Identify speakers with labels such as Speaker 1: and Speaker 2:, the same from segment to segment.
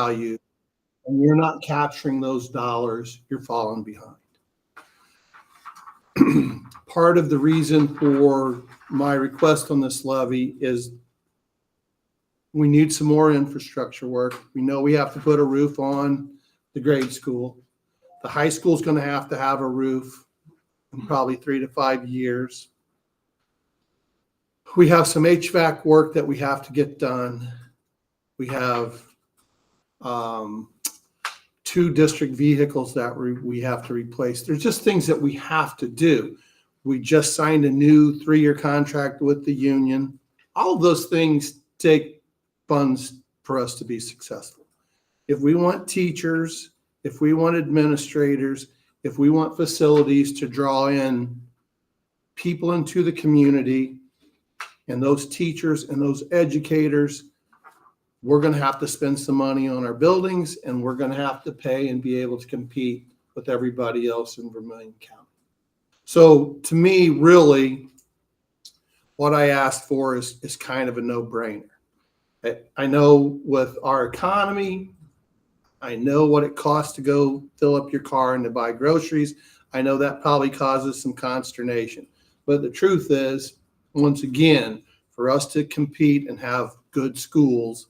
Speaker 1: value, and you're not capturing those dollars, you're falling behind. Part of the reason for my request on this levy is we need some more infrastructure work. We know we have to put a roof on the grade school. The high school is going to have a roof in probably 3 to 5 years. We have some HVAC work that we have to get done. We have 2 district vehicles that we have to replace. There's just things that we have to do. We just signed a new 3-year contract with the union. All of those things take funds for us to be successful. If we want teachers, if we want administrators, if we want facilities to draw in people into the community, and those teachers and those educators, we're going to have to spend some money on our buildings, and we're going to have to pay and be able to compete with everybody else in Vermilion County. So to me, really, what I asked for is kind of a no-brainer. I know with our economy, I know what it costs to go fill up your car and to buy groceries. I know that probably causes some consternation. But the truth is, once again, for us to compete and have good schools,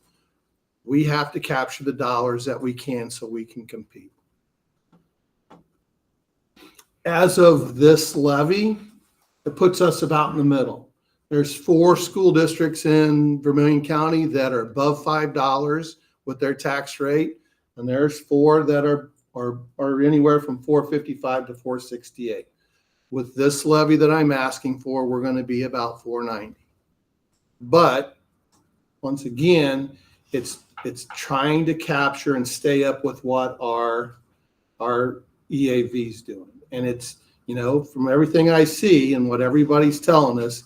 Speaker 1: we have to capture the dollars that we can so we can compete. As of this levy, it puts us about in the middle. There's 4 school districts in Vermilion County that are above $5 with their tax rate, and there's 4 that are anywhere from $4.55 to $4.68. With this levy that I'm asking for, we're going to be about $4.90. But once again, it's trying to capture and stay up with what our EAV's doing. And it's, from everything I see and what everybody's telling us,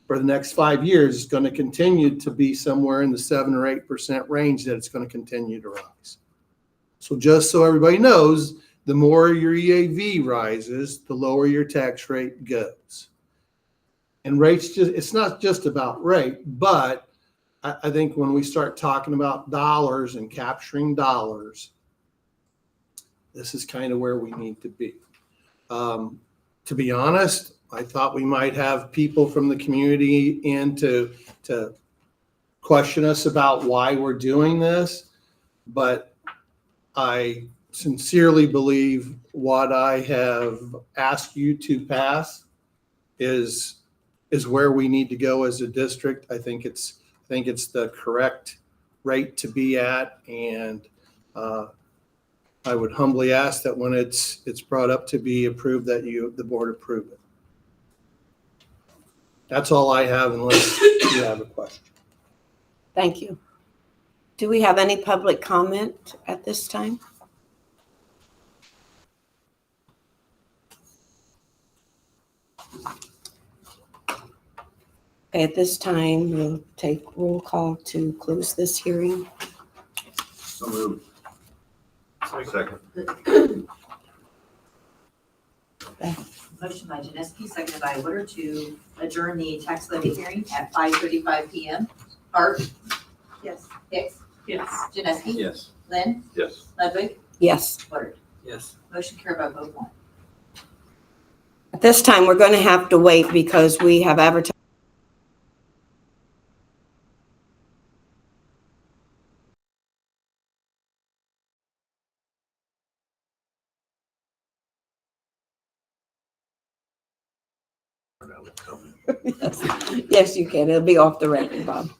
Speaker 1: for the next 5 years, it's going to continue to be somewhere in the 7 or 8% range that it's going to continue to rise. So just so everybody knows, the more your EAV rises, the lower your tax rate goes. And rates, it's not just about rate, but I think when we start talking about dollars and capturing dollars, this is kind of where we need to be. To be honest, I thought we might have people from the community in to question us about why we're doing this, but I sincerely believe what I have asked you to pass is where we need to go as a district. I think it's the correct rate to be at, and I would humbly ask that when it's brought up to be approved, that the board approve it. That's all I have, unless you have a question.
Speaker 2: Thank you. Do we have any public comment at this time? Okay, at this time, we'll take roll call to close this hearing.
Speaker 3: So moved. Second.
Speaker 4: Motion by Janeski, seconded by Woodard to adjourn the tax levy hearing at 5:35 p.m. Hart? Yes. Hicks?
Speaker 5: Yes.
Speaker 4: Janeski?
Speaker 3: Yes.
Speaker 4: Lynn?
Speaker 3: Yes.
Speaker 4: Ludwig?
Speaker 2: Yes.
Speaker 4: Woodard?
Speaker 5: Yes.
Speaker 4: Motion carried by vote 1.
Speaker 2: At this time, we're going to have to wait because we have advertised. Yes, you can. It'll be off the record, Bob.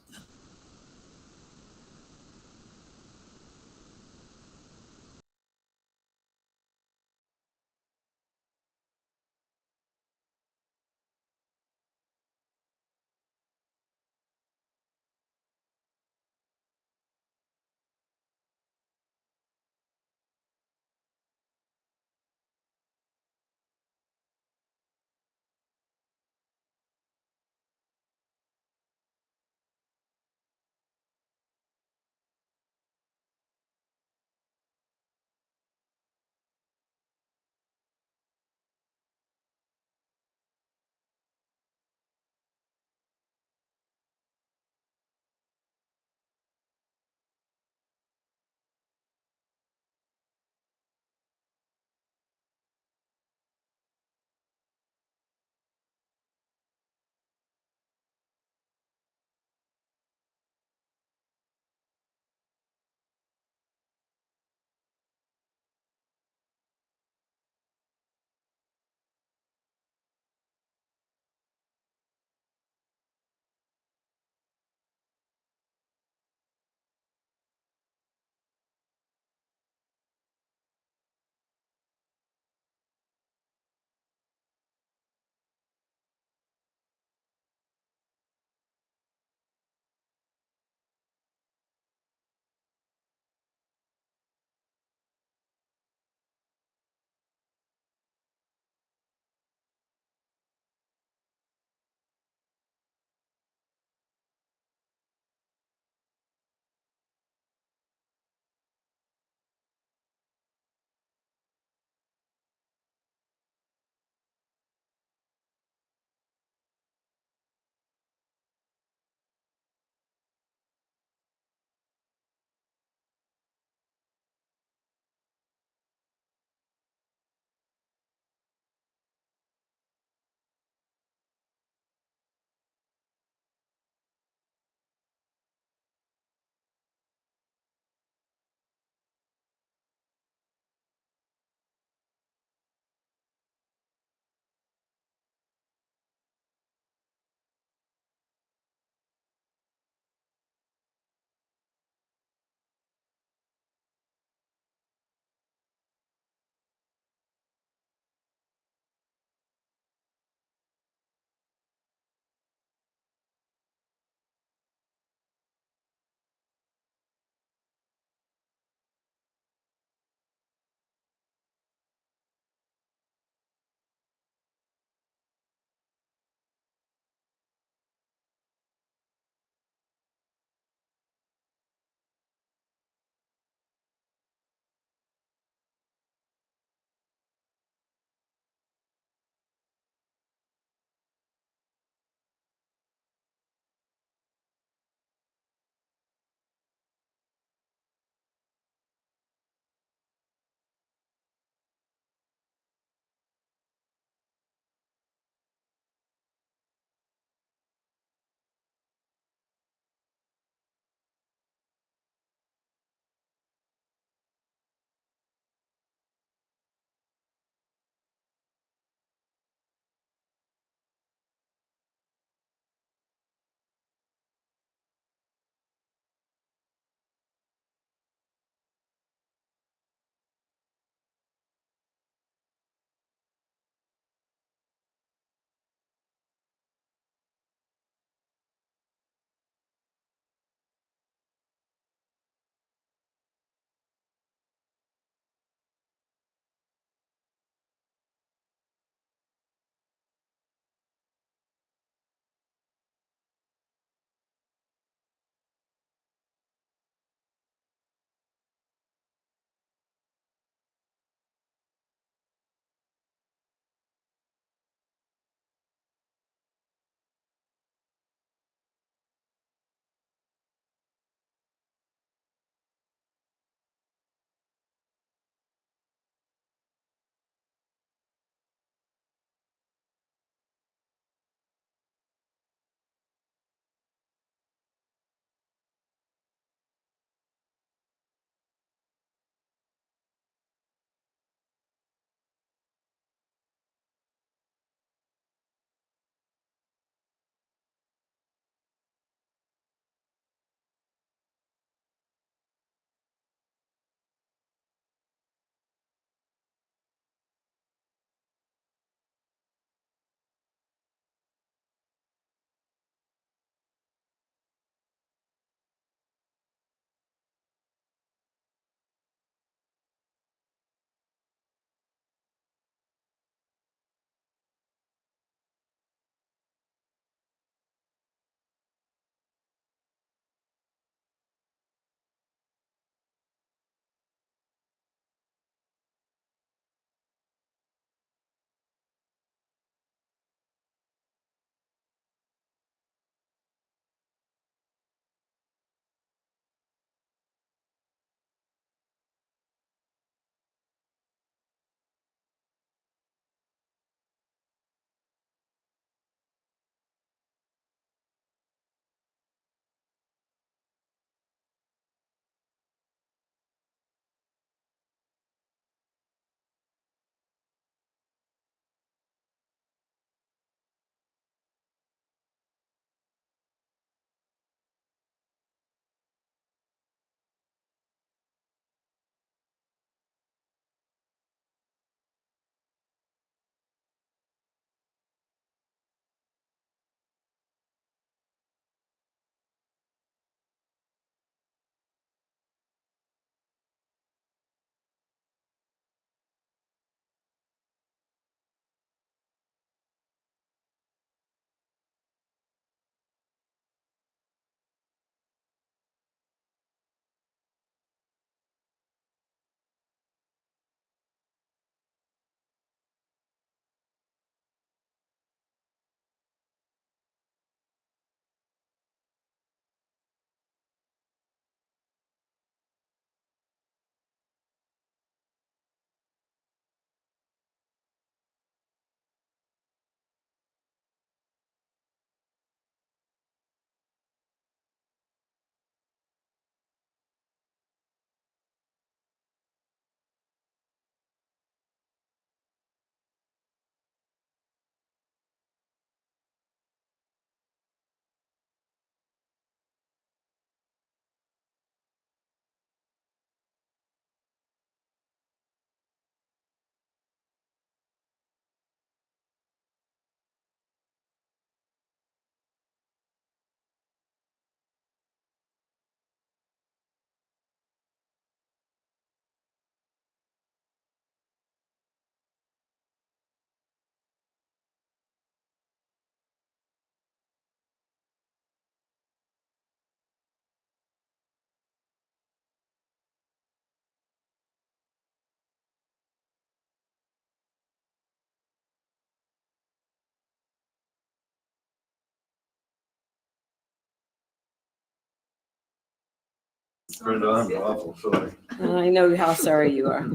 Speaker 3: Brenda, I'm awful sorry.
Speaker 2: I know how sorry you are.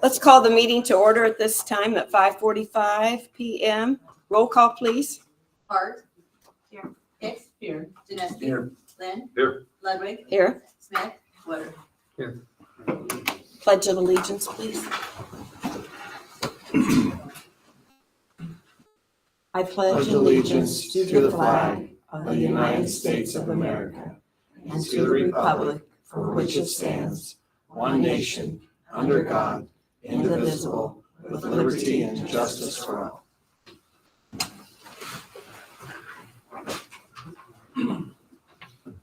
Speaker 2: Let's call the meeting to order at this time at 5:45 PM. Roll call, please.
Speaker 4: Hart. Here. Hicks. Here. Janeski.
Speaker 3: Here.
Speaker 4: Lynn.
Speaker 3: Here.
Speaker 4: Ludwig.
Speaker 2: Here.
Speaker 4: Smith. Woodard.
Speaker 2: Pledge of allegiance, please. I pledge allegiance to the flag of the United States of America and to the republic for which it stands, one nation, under God, indivisible, with liberty and justice for all.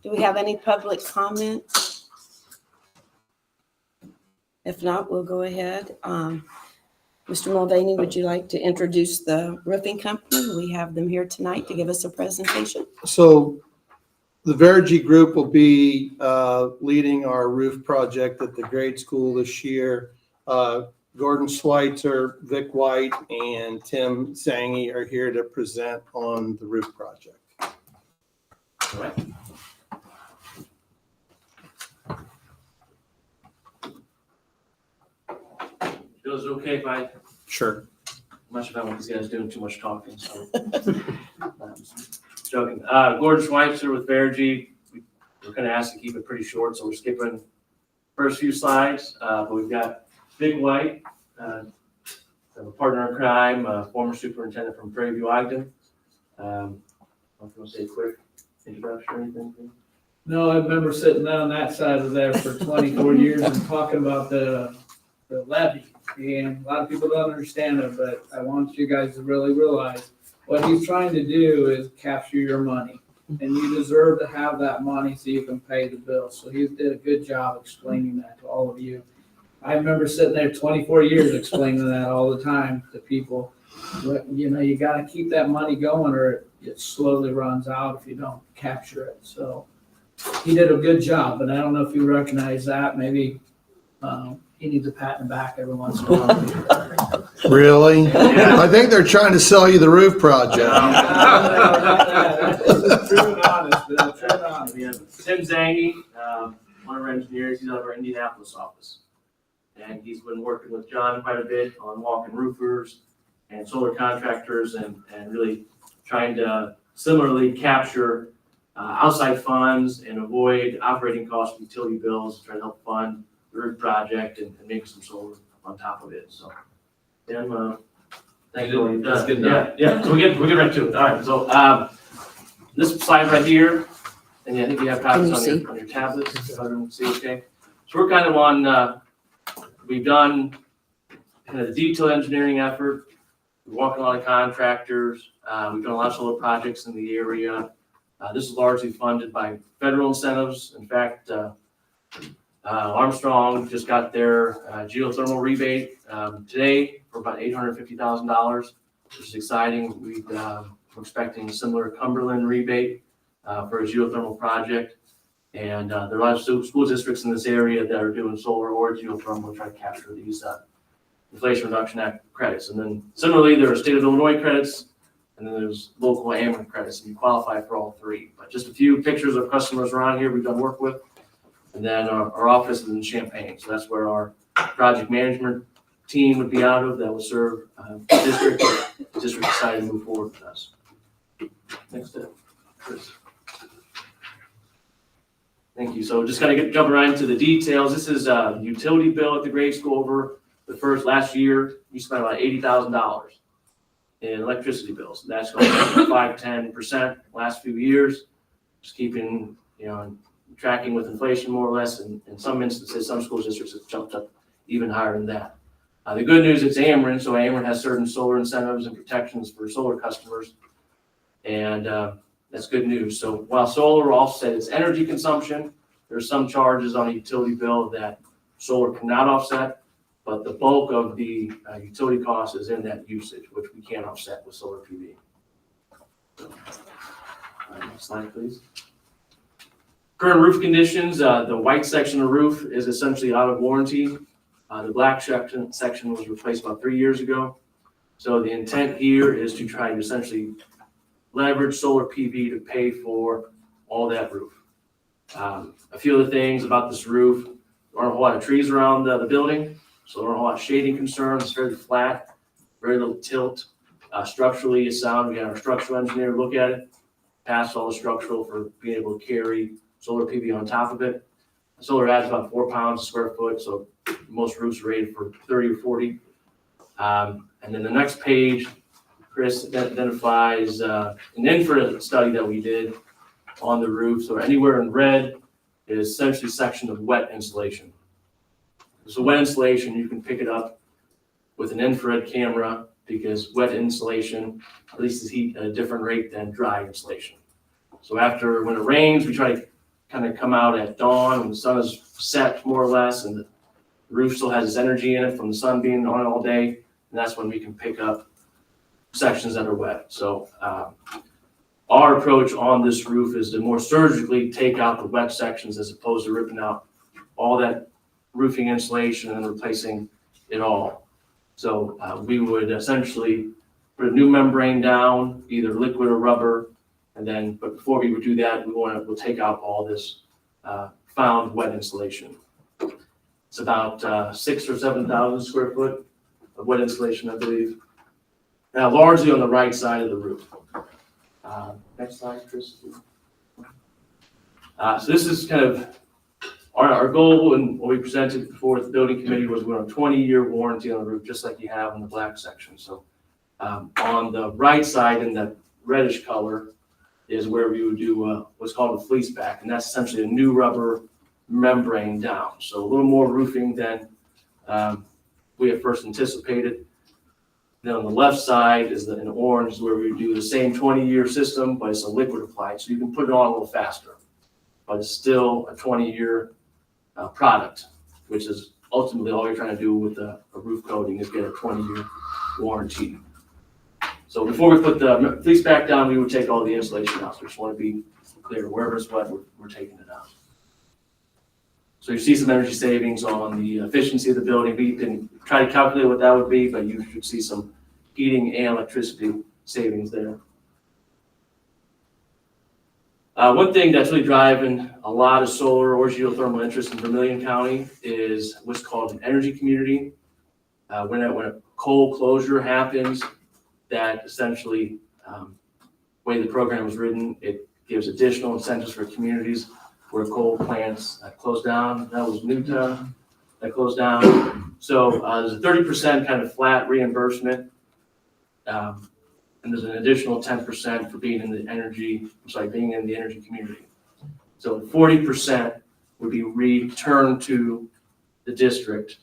Speaker 2: Do we have any public comments? If not, we'll go ahead. Mr. Mulvaney, would you like to introduce the roofing company? We have them here tonight to give us a presentation.
Speaker 1: So the Vergy Group will be leading our roof project at the grade school this year. Gordon Schweitzer, Vic White, and Tim Zangy are here to present on the roof project.
Speaker 5: Feels it okay if I,
Speaker 1: Sure.
Speaker 5: much if I want these guys doing too much talking, so. Joking. Gordon Schweitzer with Vergy. We're gonna ask to keep it pretty short, so we're skipping first few slides, but we've got Vic White, a partner in crime, former superintendent from Prairie View, Ogden. I'm gonna say a quick introduction or anything.
Speaker 6: No, I remember sitting down that side of there for 24 years and talking about the levy. And a lot of people don't understand it, but I want you guys to really realize what he's trying to do is capture your money. And you deserve to have that money so you can pay the bills. So he did a good job explaining that to all of you. I remember sitting there 24 years explaining that all the time to people. You know, you got to keep that money going or it slowly runs out if you don't capture it. So he did a good job, but I don't know if you recognize that. Maybe he needs a pat in the back every once in a while.
Speaker 1: Really? I think they're trying to sell you the roof project.
Speaker 6: That's true and honest, but that's true and honest.
Speaker 5: We have Tim Zangy, one of our engineers. He's out of our Indianapolis office. And he's been working with John quite a bit on walking roofers and solar contractors and really trying to similarly capture outside funds and avoid operating costs, utility bills, try to help fund the roof project and make some solar on top of it. So, Tim, thank you.
Speaker 3: That's good enough.
Speaker 5: Yeah. So we get right to it. All right. So this slide right here, and I think you have copies on your tablets. So I don't see. Okay. So we're kind of on. We've done kind of the detail engineering effort. We're walking a lot of contractors. We've done a lot of solar projects in the area. This is largely funded by federal incentives. In fact, Armstrong just got their geothermal rebate today for about $850,000, which is exciting. We're expecting a similar Cumberland rebate for a geothermal project. And there are a lot of school districts in this area that are doing solar or geothermal to try to capture these Inflation Reduction Act credits. And then similarly, there are state of Illinois credits, and then there's local Ameren credits, and you qualify for all three. But just a few pictures of customers around here we've done work with. And then our office is in Champaign. So that's where our project management team would be out of that will serve the district. The district decided to move forward with us. Next step, Chris. Thank you. So just kind of jumping right into the details. This is a utility bill at the grade school over the last year. We spent about $80,000 in electricity bills. That's going up 5-10% last few years. Just keeping, tracking with inflation more or less. And in some instances, some school districts have jumped up even higher than that. The good news, it's Ameren. So Ameren has certain solar incentives and protections for solar customers. And that's good news. So while solar offsets its energy consumption, there's some charges on a utility bill that solar cannot offset, but the bulk of the utility cost is in that usage, which we can't offset with solar PV. So, next slide, please. Current roof conditions, the white section of roof is essentially out of warranty. The black section was replaced about 3 years ago. So the intent here is to try to essentially leverage solar PV to pay for all that roof. A few other things about this roof: there aren't a whole lot of trees around the building, so there aren't a whole lot of shading concerns. It's very flat, very little tilt. Structurally, it's sound. We had our structural engineer look at it, passed all the structural for being able to carry solar PV on top of it. The solar adds about 4 pounds a square foot, so most roofs are rated for 30 or 40. And then the next page, Chris identifies an infrared study that we did on the roof. So anywhere in red is essentially a section of wet insulation. So wet insulation, you can pick it up with an infrared camera because wet insulation releases heat at a different rate than dry insulation. So when it rains, we try to kind of come out at dawn when the sun is set more or less, and the roof still has its energy in it from the sun being on all day, and that's when we can pick up sections that are wet. So our approach on this roof is to more surgically take out the wet sections as opposed to ripping out all that roofing insulation and replacing it all. So we would essentially put a new membrane down, either liquid or rubber, but before we would do that, we'll take out all this found wet insulation. It's about 6,000 or 7,000 square foot of wet insulation, I believe. Now, largely on the right side of the roof. Next slide, Chris. So this is kind of our goal, and what we presented before the building committee was we're on a 20-year warranty on the roof, just like you have in the black section. So on the right side in that reddish color is where we would do what's called a fleece back, and that's essentially a new rubber membrane down. So a little more roofing than we had first anticipated. Then on the left side is in orange is where we do the same 20-year system, but it's a liquid applied, so you can put it on a little faster. But it's still a 20-year product, which is ultimately all you're trying to do with a roof coating is get a 20-year warranty. So before we put the fleece back down, we would take all the insulation out. So we just want to be clear, wherever it's wet, we're taking it out. So you see some energy savings on the efficiency of the building. We can try to calculate what that would be, but you should see some heating and electricity savings there. One thing that's really driving a lot of solar or geothermal interest in Vermilion County is what's called an energy community. When a coal closure happens, that essentially, the way the program is written, it gives additional incentives for communities where coal plants close down. That was Newtown that closed down. So there's a 30% kind of flat reimbursement, and there's an additional 10% for being in the energy community. So 40% would be returned to the district.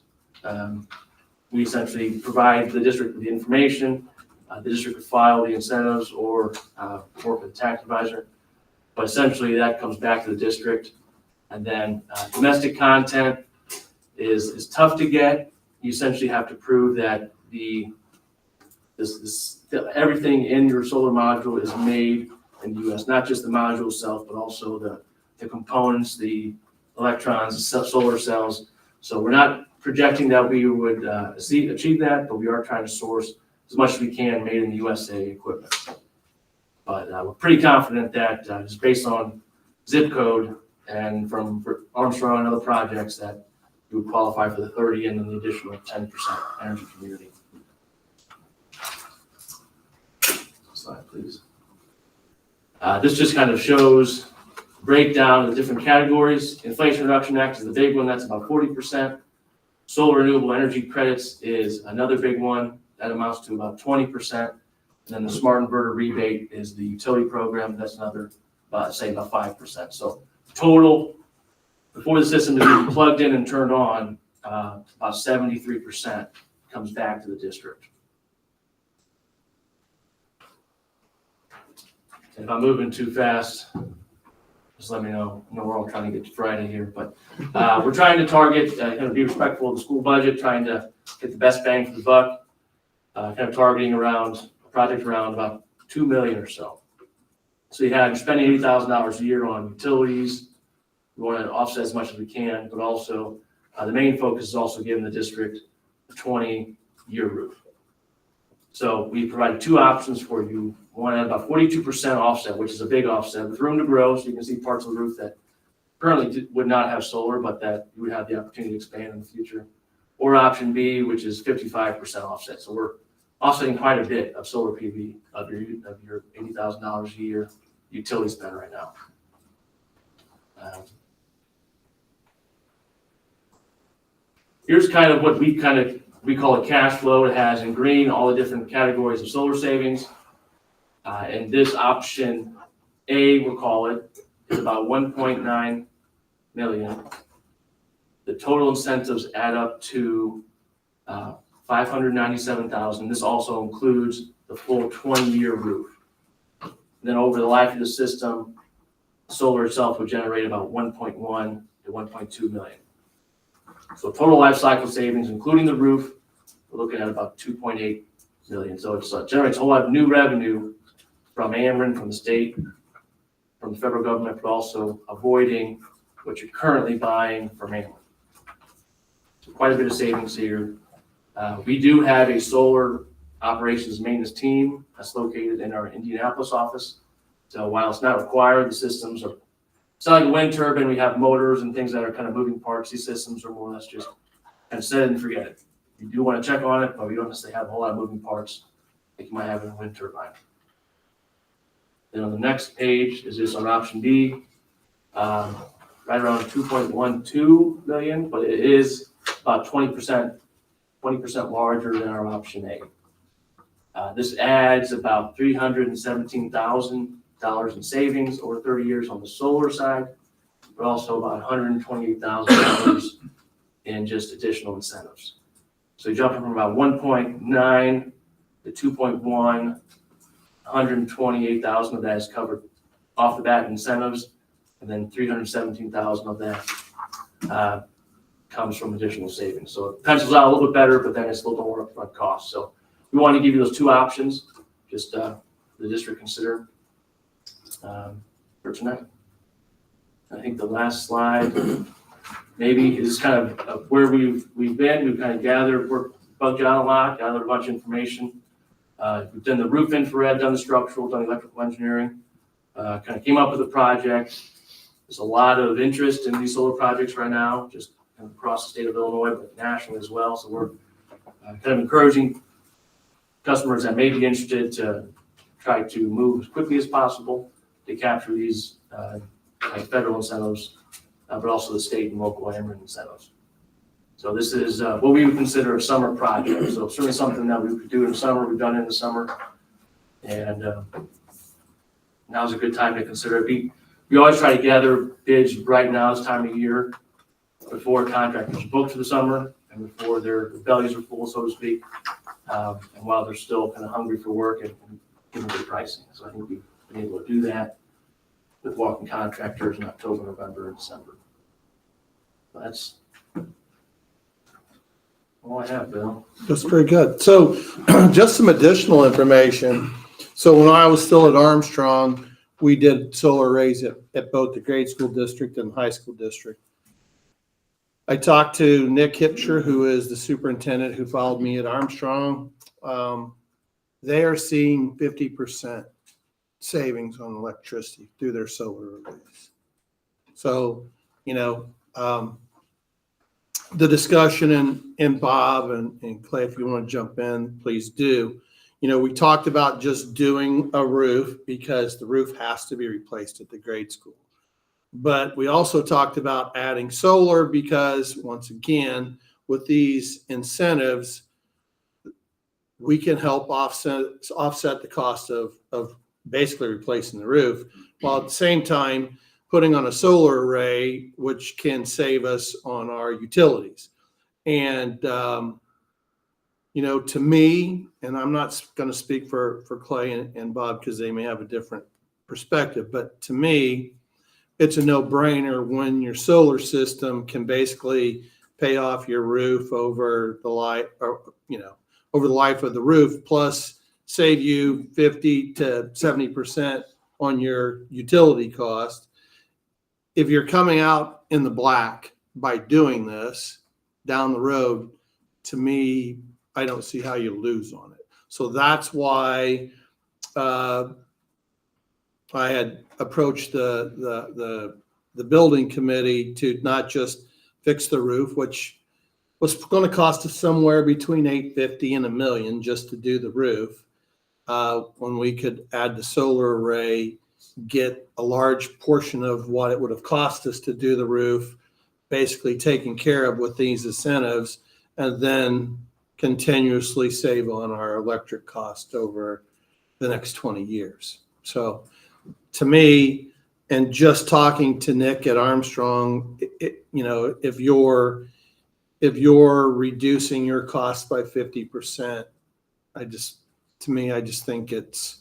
Speaker 5: We essentially provide the district with the information. The district would file the incentives or work with the tax advisor. But essentially that comes back to the district. And then domestic content is tough to get. You essentially have to prove that everything in your solar module is made in the U.S., not just the module itself, but also the components, the electrons, the solar cells. So we're not projecting that we would achieve that, but we are trying to source as much as we can made in the USA equipment. But we're pretty confident that just based on zip code and from Armstrong and other projects that you would qualify for the 30 and then the additional 10% energy community. Slide, please. This just kind of shows breakdown of the different categories. Inflation Reduction Act is the big one. That's about 40%. Solar renewable energy credits is another big one. That amounts to about 20%. And then the smart inverter rebate is the utility program. That's another, about 5%. So total, before the system is even plugged in and turned on, about 73% comes back to the district. And if I'm moving too fast, just let me know. I know we're all trying to get to Friday here, but we're trying to target, kind of be respectful of the school budget, trying to get the best bang for the buck, kind of targeting around a project around about $2 million or so. So you're spending $80,000 a year on utilities. We want to offset as much as we can, but also the main focus is also giving the district a 20-year roof. So we provided two options for you. One at about 42% offset, which is a big offset with room to grow. So you can see parts of the roof that currently would not have solar, but that you would have the opportunity to expand in the future. Or option B, which is 55% offset. So we're offsetting quite a bit of solar PV of your $80,000 a year utility spend right now. Here's kind of what we call a cash flow. It has in green all the different categories of solar savings. And this option A, we'll call it, is about 1.9 million. The total incentives add up to 597,000. This also includes the full 20-year roof. And then over the life of the system, solar itself would generate about 1.1 to 1.2 million. So total life cycle savings, including the roof, we're looking at about 2.8 million. So it generates a whole lot of new revenue from Ameren, from the state, from the federal government, but also avoiding what you're currently buying from Ameren. So quite a bit of savings here. We do have a solar operations maintenance team that's located in our Indianapolis office. So while it's not required, the systems are, it's not like a wind turbine, we have motors and things that are kind of moving parts. These systems are more or less just kind of set it and forget it. You do want to check on it, but we don't necessarily have a whole lot of moving parts like you might have in a wind turbine. Then on the next page is this on option B, right around 2.12 million, but it is about 20% larger than our option A. This adds about $317,000 in savings over 30 years on the solar side, but also about $128,000 in just additional incentives. So you're jumping from about 1.9 to 2.1, 128,000 of that is covered off the bat in incentives, and then 317,000 of that comes from additional savings. So it pencils out a little bit better, but then it's a little more upfront cost. So we want to give you those two options, just the district consider for tonight. I think the last slide maybe is kind of where we've been. We've kind of bugged John a lot, gathered a bunch of information. We've done the roof infrared, done the structural, done the electrical engineering, kind of came up with a project. There's a lot of interest in these solar projects right now, just kind of across the state of Illinois, but nationally as well. So we're kind of encouraging customers that may be interested to try to move as quickly as possible to capture these like federal incentives, but also the state and local Ameren incentives. So this is what we would consider a summer project. So certainly something that we could do in the summer. We've done it in the summer, and now's a good time to consider it. We always try to gather bids right now, this time of year, before contractors are booked for the summer and before their bellies are full, so to speak, and while they're still kind of hungry for work and giving good pricing. So I think we've been able to do that with walking contractors in October, November, and December. So that's all I have, Bill.
Speaker 1: That's very good. So just some additional information. So when I was still at Armstrong, we did solar arrays at both the grade school district and high school district. I talked to Nick Hipsher, who is the superintendent who followed me at Armstrong. They are seeing 50% savings on electricity through their solar arrays. So, the discussion and Bob and Clay, if you want to jump in, please do. We talked about just doing a roof because the roof has to be replaced at the grade school. But we also talked about adding solar because, once again, with these incentives, we can help offset the cost of basically replacing the roof, while at the same time putting on a solar array, which can save us on our utilities. And to me, and I'm not going to speak for Clay and Bob because they may have a different perspective, but to me, it's a no-brainer when your solar system can basically pay off your roof over the life, over the life of the roof, plus save you 50 to 70% on your utility cost. If you're coming out in the black by doing this down the road, to me, I don't see how you lose on it. So that's why I had approached the the building committee to not just fix the roof, which was going to cost us somewhere between $850,000 and $1 million just to do the roof. When we could add the solar array, get a large portion of what it would have cost us to do the roof, basically taken care of with these incentives, and then continuously save on our electric cost over the next 20 years. So to me, and just talking to Nick at Armstrong, if you're reducing your cost by 50%, I just think it's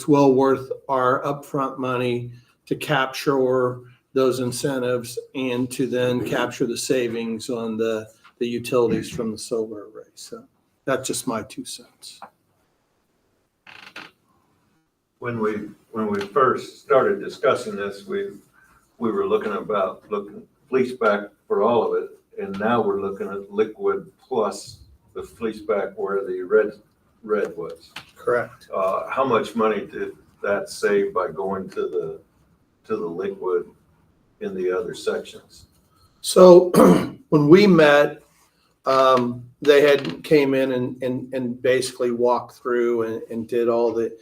Speaker 1: well worth our upfront money to capture those incentives and to then capture the savings on the utilities from the solar array. So that's just my 2 cents.
Speaker 3: When we first started discussing this, we were looking fleece back for all of it, and now we're looking at liquid plus the fleece back where the red was.
Speaker 1: Correct.
Speaker 3: How much money did that save by going to the liquid in the other sections?
Speaker 1: So when we met, they had came in and basically walked through and did all the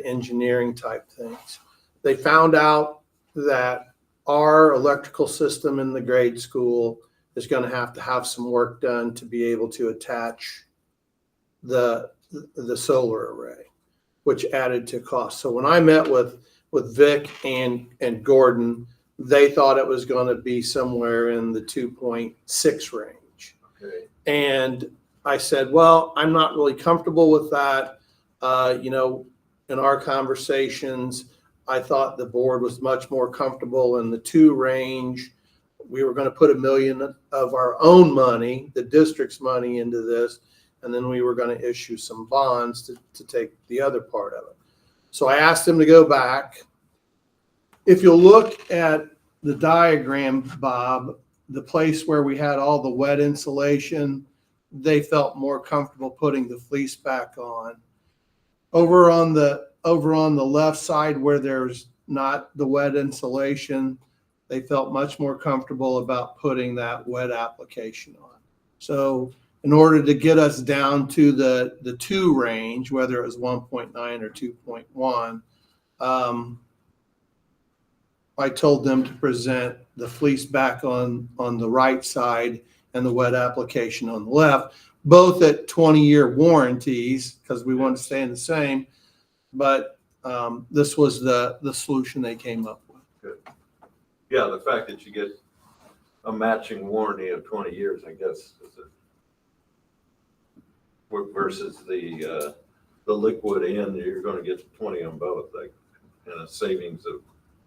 Speaker 1: engineering type things. They found out that our electrical system in the grade school is going to have some work done to be able to attach the solar array, which added to cost. So when I met with Vic and Gordon, they thought it was going to be somewhere in the 2.6 range.
Speaker 3: Okay.
Speaker 1: And I said, well, I'm not really comfortable with that. In our conversations, I thought the board was much more comfortable in the 2 range. We were going to put $1 million of our own money, the district's money, into this, and then we were going to issue some bonds to take the other part of it. So I asked them to go back. If you look at the diagram, Bob, the place where we had all the wet insulation, they felt more comfortable putting the fleece back on. Over on the left side where there's not the wet insulation, they felt much more comfortable about putting that wet application on. So in order to get us down to the 2 range, whether it was 1.9 or 2.1, I told them to present the fleece back on the right side and the wet application on the left, both at 20-year warranties, because we want to stay in the same. But this was the solution they came up with.
Speaker 3: Good. Yeah, the fact that you get a matching warranty of 20 years, I guess, versus the liquid in, you're going to get 20 on both, like, and a savings of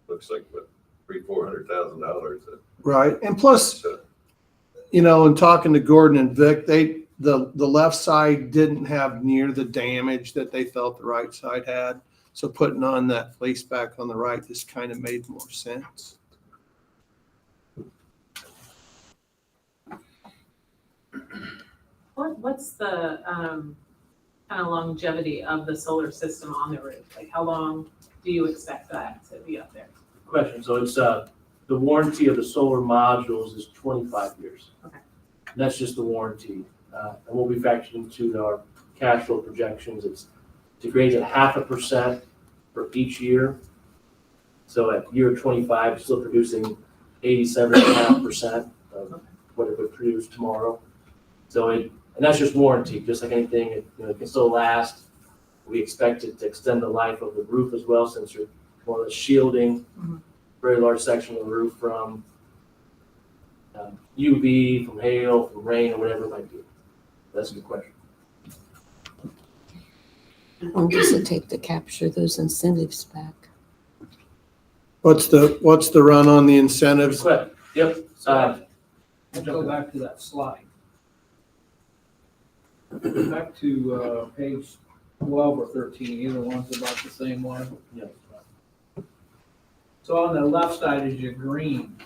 Speaker 3: looks like what, $300,000-$400,000.
Speaker 1: Right, and plus, in talking to Gordon and Vic, the left side didn't have near the damage that they felt the right side had. So putting on that fleece back on the right just kind of made more sense.
Speaker 2: What's the kind of longevity of the solar system on the roof? Like, how long do you expect that to be up there?
Speaker 5: Question. So it's the warranty of the solar modules is 25 years.
Speaker 2: Okay.
Speaker 5: And that's just the warranty. And we'll be factoring into our cash flow projections. It's degraded 0.5% for each year. So at year 25, still producing 87.5% of what it would produce tomorrow. So and that's just warranty, just like anything, it can still last. We expect it to extend the life of the roof as well, since you're more or less shielding a very large section of the roof from UV, from hail, from rain, or whatever it might be. That's a good question.
Speaker 7: How long does it take to capture those incentives back?
Speaker 1: What's the run on the incentives?
Speaker 5: Good. Yep.
Speaker 6: Let's go back to that slide. Back to page 12 or 13, either one's about the same one.
Speaker 5: Yeah.
Speaker 6: So on the left side is your green.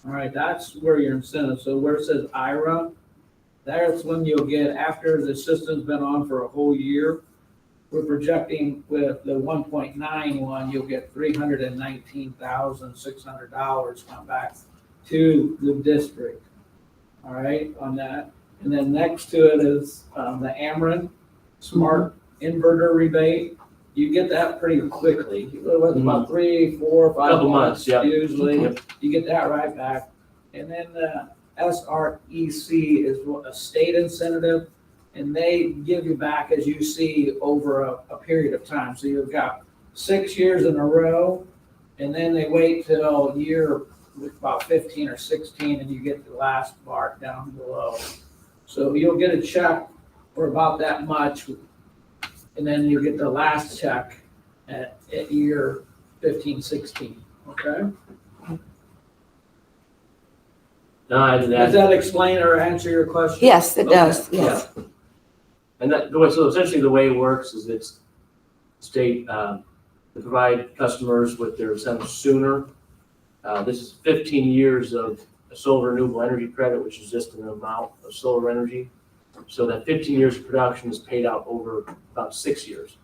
Speaker 6: All right, that's where your incentive. So where it says IRA, that's when you'll get, after the system's been on for a whole year, we're projecting with the 1.91, you'll get $319,600 come back to the district. All right, on that. And then next to it is the Ameren Smart Inverter Rebate. You get that pretty quickly. About 3, 4, 5
Speaker 5: Couple
Speaker 6: months
Speaker 5: months, yeah.
Speaker 6: usually.
Speaker 5: Yep.
Speaker 6: You get that right back. And then the SREC is a state incentive, and they give you back, as you see, over a period of time. So you've got 6 years in a row, and then they wait till year about 15 or 16, and you get the last bar down below. So you'll get a check for about that much, and then you get the last check at year 15, 16, okay?
Speaker 5: No,
Speaker 6: Does that explain or answer your question?
Speaker 7: Yes, it does,
Speaker 6: Okay.
Speaker 7: yes.
Speaker 5: And that, so essentially the way it works is it's state, to provide customers with their incentives sooner. This is 15 years of solar renewable energy credit, which is just an amount of solar energy. So that 15 years of production is paid out over about 6 years.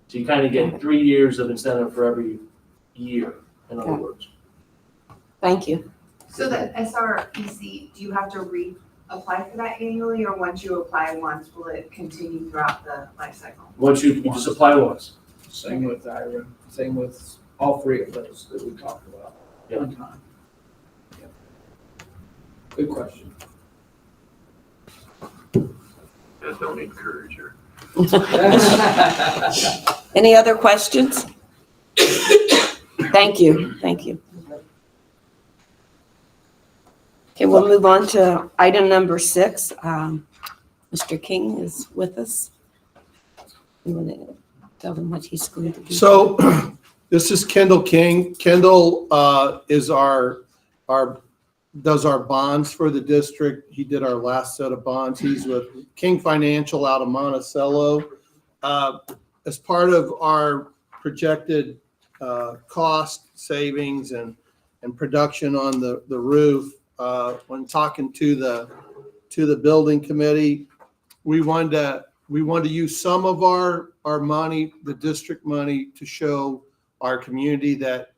Speaker 5: So you kind of get 3 years of incentive for every year, in other
Speaker 7: Okay.
Speaker 5: words.
Speaker 7: Thank you.
Speaker 2: So the SREC, do you have to reapply for that annually, or once you apply once, will it continue throughout the life cycle?
Speaker 5: Once you just apply once.
Speaker 6: Same with IRA, same with all three of those that we talked about
Speaker 5: Yeah.
Speaker 6: one time. Yeah. Good question.
Speaker 3: Just don't encourage her.
Speaker 7: Any other questions? Thank you, thank you. Okay, we'll move on to item number 6. Mr. King is with us. You want to tell them what he's going to do?
Speaker 1: So this is Kendall King. Kendall is does our bonds for the district. He did our last set of bonds. He's with King Financial out of Monticello. As part of our projected cost savings and production on the roof, when talking to the building committee, we wanted to use some of our money, the district money, to show our community that,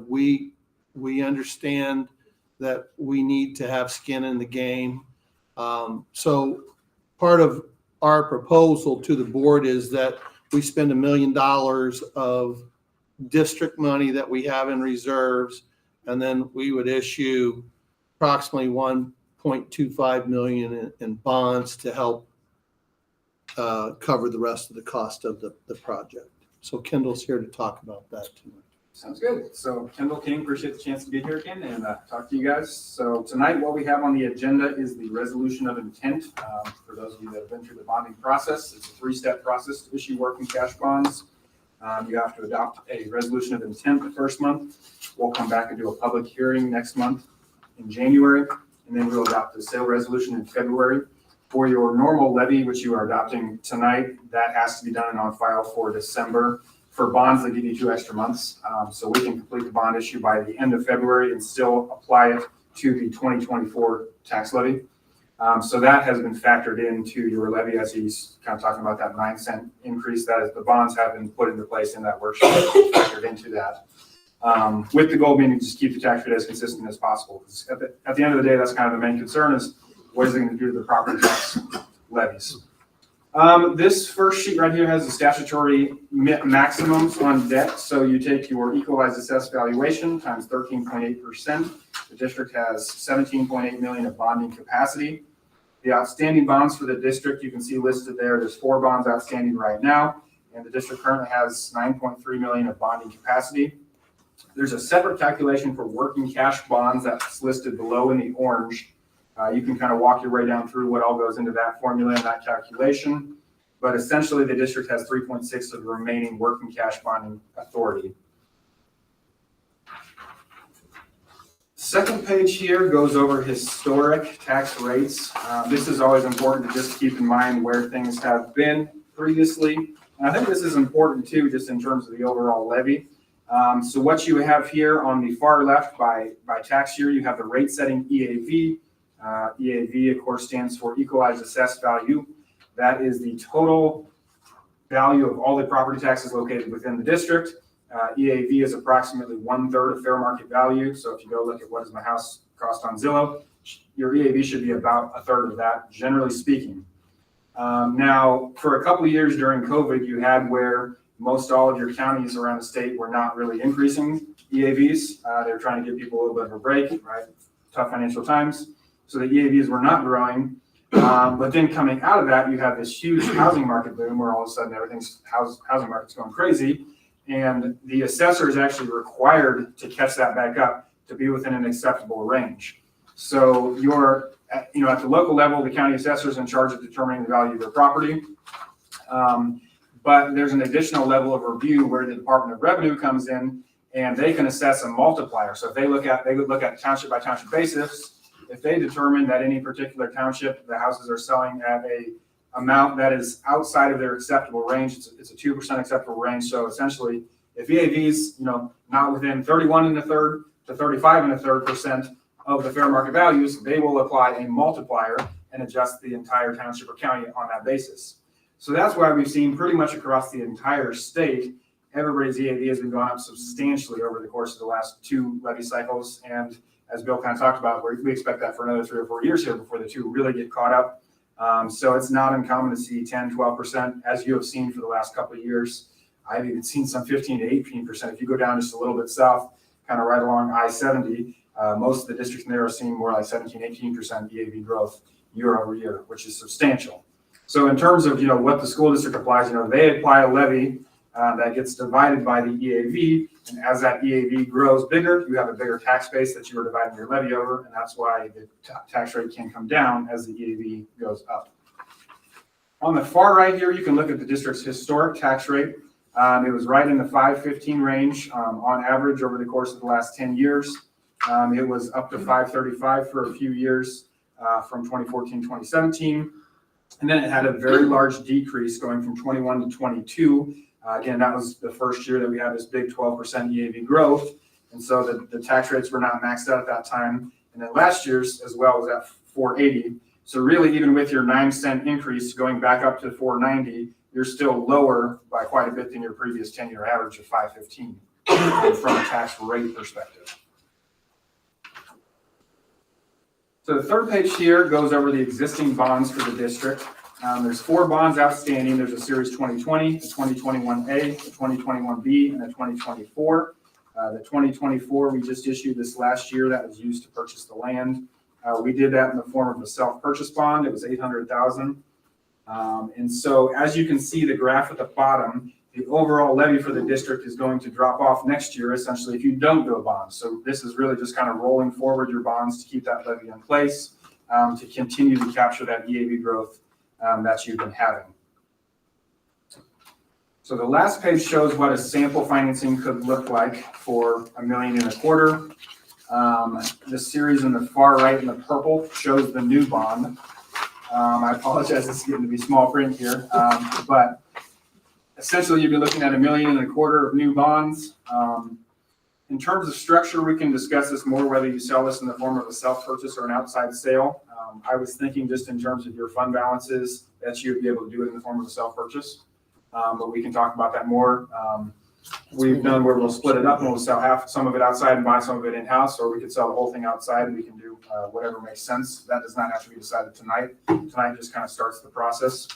Speaker 1: we understand that we need to have skin in the game. So part of our proposal to the board is that we spend $1 million of district money that we have in reserves, and then we would issue approximately $1.25 million in bonds to help cover the rest of the cost of the project. So Kendall's here to talk about that tonight.
Speaker 8: Sounds good. So Kendall King, appreciate the chance to be here again and talk to you guys. So tonight what we have on the agenda is the resolution of intent. For those of you that have been through the bonding process, it's a 3-step process to issue working cash bonds. You have to adopt a resolution of intent the first month. We'll come back and do a public hearing next month in January, and then we'll adopt the sale resolution in February. For your normal levy, which you are adopting tonight, that has to be done and on file for December. For bonds, they give you 2 extra months. So we can complete the bond issue by the end of February and still apply it to the 2024 tax levy. So that has been factored into your levy, as he's kind of talking about that 9-cent increase. That is, the bonds have been put into place in that worksheet, factored into that. With the goal being to just keep the tax rate as consistent as possible. Because at the end of the day, that's kind of the main concern, is what is it going to do to the property tax levies. This first sheet right here has the statutory maximums on debt. So you take your equalized assessed valuation times 13.8%. The district has 17.8 million of bonding capacity. The outstanding bonds for the district, you can see listed there. There's 4 bonds outstanding right now, and the district currently has 9.3 million of bonding capacity. There's a separate calculation for working cash bonds that's listed below in the orange. You can kind of walk your way down through what all goes into that formula and that calculation. But essentially, the district has 3.6 of the remaining working cash bonding authority. Second page here goes over historic tax rates. This is always important to just keep in mind where things have been previously. And I think this is important too, just in terms of the overall levy. So what you have here on the far left by tax year, you have the rate setting EAV. EAV, of course, stands for Equalized Assessed Value. That is the total value of all the property taxes located within the district. EAV is approximately 1/3 of fair market value. So if you go look at what does my house cost on Zillow, your EAV should be about 1/3 of that, generally speaking. Now, for a couple of years during COVID, you had where most all of your counties around the state were not really increasing EAVs. They were trying to give people a little bit of a break, right? Tough financial times. So the EAVs were not growing. But then coming out of that, you have this huge housing market boom where all of a sudden housing market's going crazy. And the assessor is actually required to catch that back up to be within an acceptable range. So you're, at the local level, the county assessor is in charge of determining the value of your property. But there's an additional level of review where the Department of Revenue comes in and they can assess a multiplier. So if they look at township by township basis, if they determine that any particular township, the houses are selling at a amount that is outside of their acceptable range, it's a 2% acceptable range. So essentially, if EAV's, not within 31 1/3 to 35 1/3% of the fair market values, they will apply a multiplier and adjust the entire township or county on that basis. So that's why we've seen pretty much across the entire state, everybody's EAV has been going up substantially over the course of the last 2 levy cycles. And as Bill kind of talked about, we expect that for another 3 or 4 years here before the two really get caught up. So it's not uncommon to see 10, 12%, as you have seen for the last couple of years. I've even seen some 15 to 18%. If you go down just a little bit south, kind of right along I-70, most of the districts in there are seeing more like 17, 18% EAV growth year over year, which is substantial. So in terms of, what the school district applies, they apply a levy that gets divided by the EAV. And as that EAV grows bigger, you have a bigger tax base that you are dividing your levy over. And that's why the tax rate can come down as the EAV goes up. On the far right here, you can look at the district's historic tax rate. It was right in the 5.15 range on average over the course of the last 10 years. It was up to 5.35 for a few years from 2014, 2017. And then it had a very large decrease going from 21 to 22. Again, that was the first year that we had this big 12% EAV growth. And so the tax rates were not maxed out at that time. And then last year's as well was at 480. So really, even with your 9-cent increase going back up to 490, you're still lower by quite a bit than your previous 10-year average of 515 from a tax rate perspective. So the third page here goes over the existing bonds for the district. There's 4 bonds outstanding. There's a Series 2020, a 2021A, a 2021B, and a 2024. The 2024 we just issued this last year. That was used to purchase the land. We did that in the form of a self-purchase bond. It was $800,000. And so as you can see the graph at the bottom, the overall levy for the district is going to drop off next year, essentially, if you don't do a bond. So this is really just kind of rolling forward your bonds to keep that levy in place, to continue to capture that EAV growth that you've been having. So the last page shows what a sample financing could look like for $1.25 million. The series in the far right in the purple shows the new bond. I apologize, it's getting to be small print here, but essentially you'd be looking at $1.25 million of new bonds. In terms of structure, we can discuss this more, whether you sell this in the form of a self-purchase or an outside sale. I was thinking just in terms of your fund balances that you'd be able to do it in the form of a self-purchase, but we can talk about that more. We've done where we'll split it up and we'll sell some of it outside and buy some of it in-house, or we could sell the whole thing outside and we can do whatever makes sense. That does not have to be decided tonight. Tonight just kind of starts the process.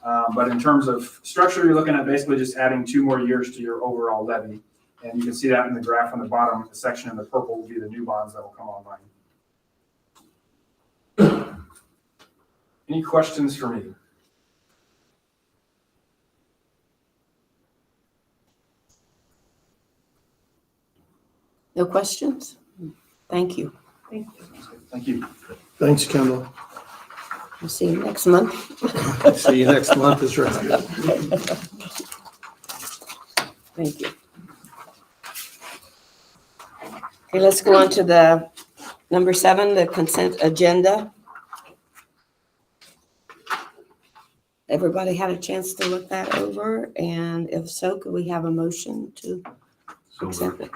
Speaker 8: But in terms of structure, you're looking at basically just adding 2 more years to your overall levy. And you can see that in the graph on the bottom. The section in the purple will be the new bonds that will come online. Any questions for me?
Speaker 7: No questions? Thank you.
Speaker 8: Thank you.
Speaker 1: Thanks, Kendall.
Speaker 7: We'll see you next month.
Speaker 1: See you next month is right.
Speaker 7: Thank you. Okay, let's go on to the number 7, the consent agenda. Everybody had a chance to look that over, and if so, could we have a motion to accept it?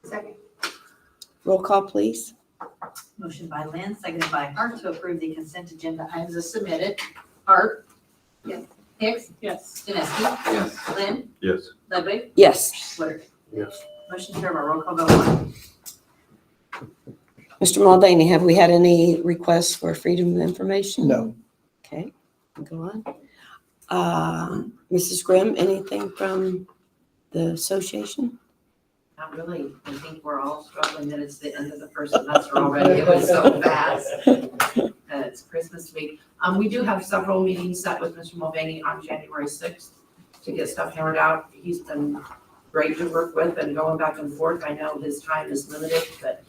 Speaker 4: Second.
Speaker 7: Roll call, please.
Speaker 4: Motion by Lynn, seconded by Hart to approve the consent agenda items as submitted. Hart? Yes. Hicks,
Speaker 2: Yes.
Speaker 4: Janeski,
Speaker 3: Yes.
Speaker 4: Lynn,
Speaker 3: Yes.
Speaker 4: Ludwig,
Speaker 7: Yes.
Speaker 4: Woodard.
Speaker 1: Yes.
Speaker 4: Motion carried by roll call vote 1.
Speaker 7: Mr. Mulvaney, have we had any requests for freedom of information?
Speaker 1: No.
Speaker 7: Okay, go on. Mrs. Grimm, anything from the association?
Speaker 4: Not really. I think we're all struggling that it's the end of the first semester already. It was so fast. It's Christmas week. We do have several meetings set with Mr. Mulvaney on January 6th to get stuff hammered out. He's been great to work with and going back and forth. I know his time is limited, but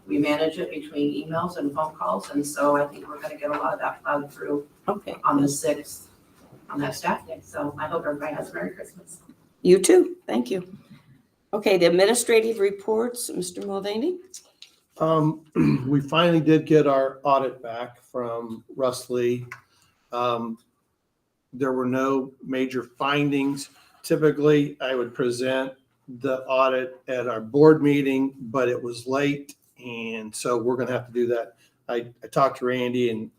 Speaker 4: we manage it between emails and phone calls. And so I think we're gonna get a lot of that plowed through
Speaker 7: Okay,
Speaker 4: on the 6th, on that staff day. So I hope everybody has a Merry Christmas.
Speaker 7: you too. Thank you. Okay, the administrative reports, Mr. Mulvaney?
Speaker 1: We finally did get our audit back from Russ Lee. There were no major findings. Typically, I would present the audit at our board meeting, but it was late, and so we're gonna have to do that. I talked to Randy, and,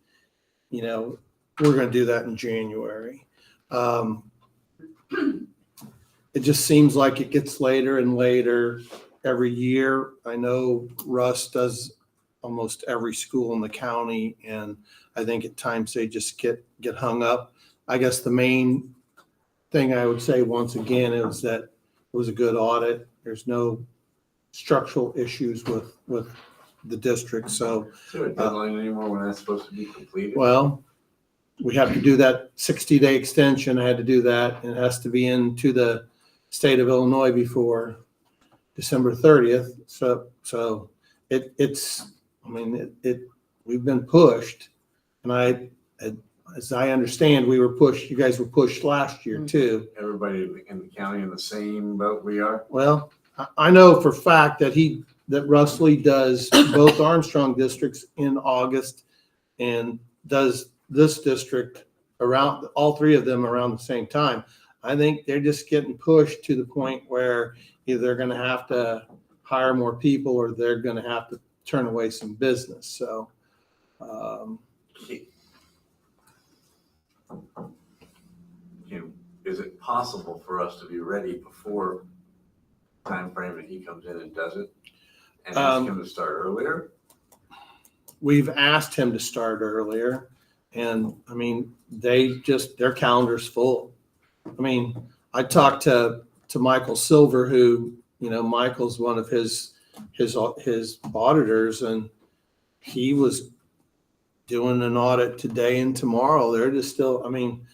Speaker 1: you know, we're gonna do that in January. It just seems like it gets later and later every year. I know Russ does almost every school in the county, and I think at times they just get hung up. I guess the main thing I would say once again is that it was a good audit. There's no structural issues with the district, so.
Speaker 9: Is there a deadline anymore when that's supposed to be completed?
Speaker 1: Well, we have to do that 60-day extension. I had to do that, and it has to be into the state of Illinois before December 30th. So it's, I mean, we've been pushed, and as I understand, we were pushed, you guys were pushed last year too.
Speaker 9: Everybody in the county in the same boat we are?
Speaker 1: Well, I know for a fact that Russ Lee does both Armstrong districts in August and does this district around, all three of them around the same time. I think they're just getting pushed to the point where either they're gonna have to hire more people or they're gonna have to turn away some business, so.
Speaker 9: Is it possible for us to be ready before time frame that he comes in and does it? And ask him to start earlier?
Speaker 1: We've asked him to start earlier, and I mean, their calendar's full. I mean, I talked to Michael Silver, who, you know, Michael's one of his auditors, and he was doing an audit today and tomorrow. They're just still, I mean,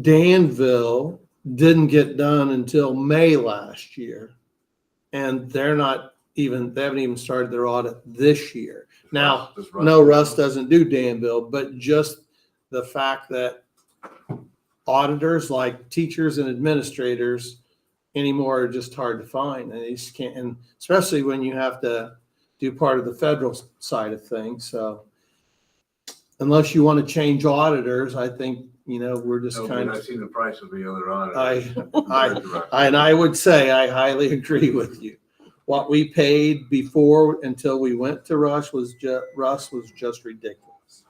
Speaker 1: Danville didn't get done until May last year, and they haven't even started their audit this year. Now, no, Russ doesn't do Danville, but just the fact that auditors, like teachers and administrators anymore, are just hard to find, and they just can't, and especially when you have to do part of the federal side of things. So unless you want to change auditors, I think, you know, we're just kind
Speaker 9: I've
Speaker 1: of,
Speaker 9: seen the price of the other auditor.
Speaker 1: I would say I highly agree with you. What we paid before until we went to Russ was just ridiculous.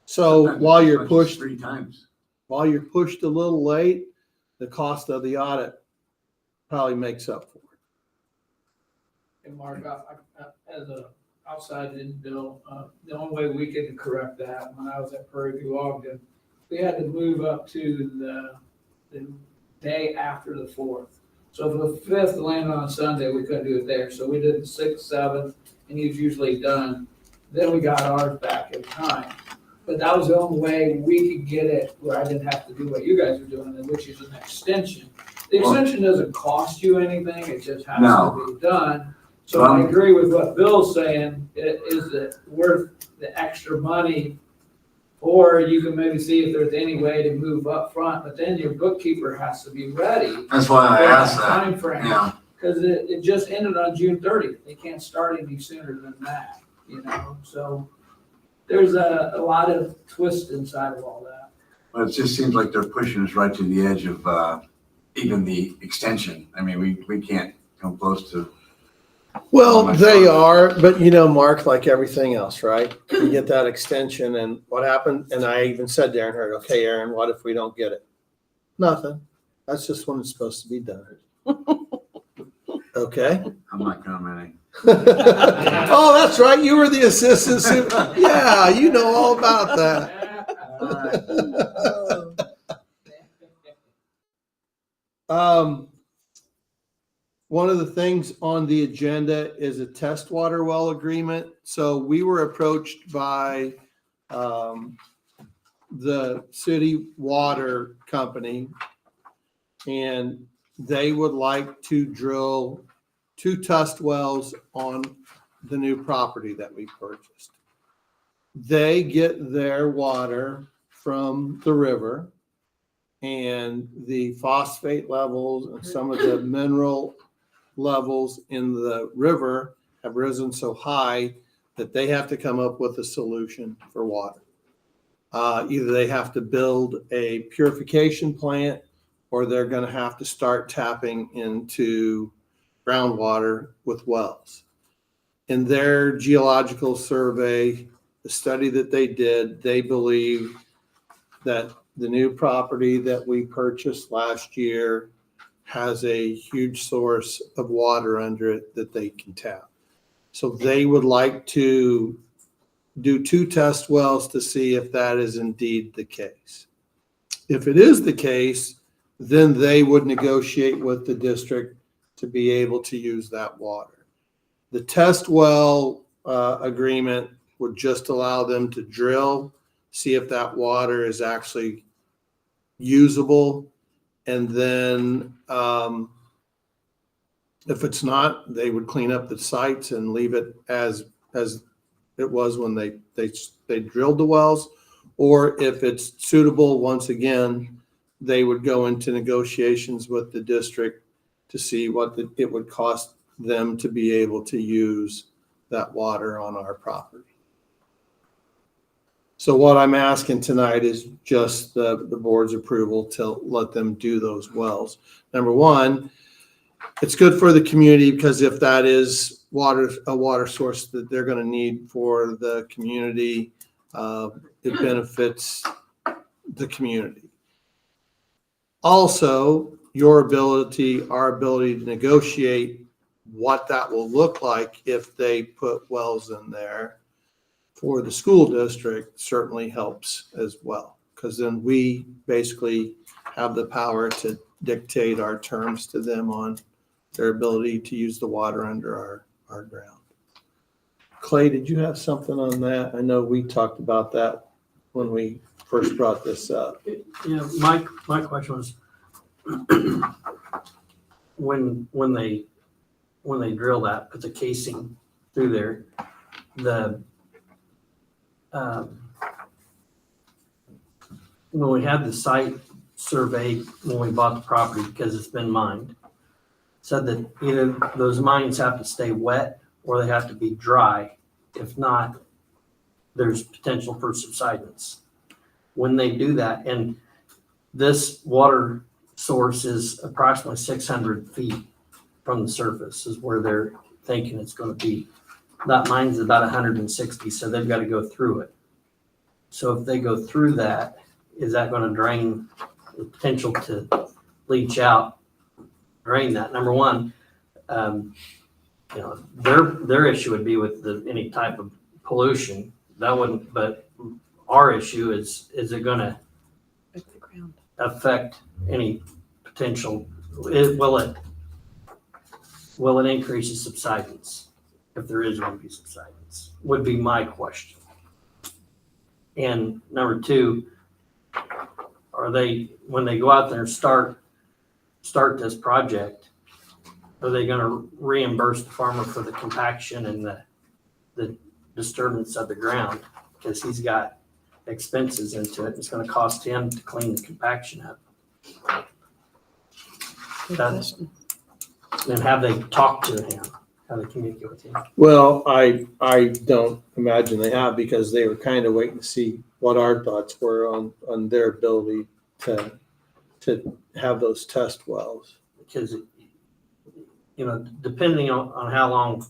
Speaker 1: So
Speaker 9: Sometimes
Speaker 1: while
Speaker 9: as
Speaker 1: you're
Speaker 9: much as
Speaker 1: pushed,
Speaker 9: 3 times.
Speaker 1: while you're pushed a little late, the cost of the audit probably makes up for it.
Speaker 6: And Mark, as a outside in bill, the only way we could correct that, when I was at Prairie View, Ogden, we had to move up to the day after the 4th. So if the 5th landed on Sunday, we couldn't do it there. So we did the 6th, 7th, and he was usually done. Then we got ours back in time. But that was the only way we could get it where I didn't have to do what you guys are doing, which is an extension. The extension doesn't cost you anything, it just has to be done. So I agree with what Bill's saying, is it worth the extra money? Or you can maybe see if there's any way to move up front, but then your bookkeeper has to be ready.
Speaker 9: That's why I asked that.
Speaker 6: Timeframe,
Speaker 9: Yeah.
Speaker 6: because it just ended on June 30th. They can't start any sooner than that, you know, so there's a lot of twist inside of all that.
Speaker 9: But it just seems like they're pushing us right to the edge of even the extension. I mean, we can't come close to
Speaker 1: Well,
Speaker 9: My
Speaker 1: they
Speaker 9: son.
Speaker 1: are, but you know, Mark, like everything else, right? You get that extension and what happened? And I even said to Aaron, Hurd, okay, Aaron, what if we don't get it? Nothing. That's just when it's supposed to be done. Okay.
Speaker 9: I'm not commenting.
Speaker 1: Oh, that's right. You were the assistant super. Yeah, you know all about that. One of the things on the agenda is a test water well agreement. So we were approached by the city water company, and they would like to drill 2 test wells on the new property that we purchased. They get their water from the river, and the phosphate levels and some of the mineral levels in the river have risen so high that they have to come up with a solution for water. Either they have to build a purification plant, or they're going to have to start tapping into groundwater with wells. In their geological survey, the study that they did, they believe that the new property that we purchased last year has a huge source of water under it that they can tap. So they would like to do 2 test wells to see if that is indeed the case. If it is the case, then they would negotiate with the district to be able to use that water. The test well agreement would just allow them to drill, see if that water is actually usable, and then if it's not, they would clean up the sites and leave it as it was when they drilled the wells. Or if it's suitable, once again, they would go into negotiations with the district to see what it would cost them to be able to use that water on our property. So what I'm asking tonight is just the board's approval to let them do those wells. Number one, it's good for the community, because if that is a water source that they're going to need for the community, it benefits the community. Also, our ability to negotiate what that will look like if they put wells in there for the school district certainly helps as well, because then we basically have the power to dictate our terms to them on their ability to use the water under our ground. Clay, did you have something on that? I know we talked about that when we first brought this up.
Speaker 10: Yeah, my question was, when they drill that, put the casing through there, when we had the site survey, when we bought the property, because it's been mined, said that either those mines have to stay wet or they have to be dry. If not, there's potential for subsidence. When they do that, and this water source is approximately 600 feet from the surface is where they're thinking it's going to be. That mine's about 160, so they've got to go through it. So if they go through that, is that going to drain the potential to leach out, drain that? Number one, their issue would be with any type of pollution. That wouldn't, but our issue is it going to affect any potential? Will it increase the subsidence? If there is going to be subsidence, would be my question. And number two, are they, when they go out there and start this project, are they going to reimburse the farmer for the compaction and the disturbance of the ground? Because he's got expenses into it. It's going to cost him to clean the compaction up. And have they talked to him? How they communicate with him?
Speaker 1: Well, I don't imagine they have, because they were kind of waiting to see what our thoughts were on their ability to have those test wells.
Speaker 10: Because depending on how long,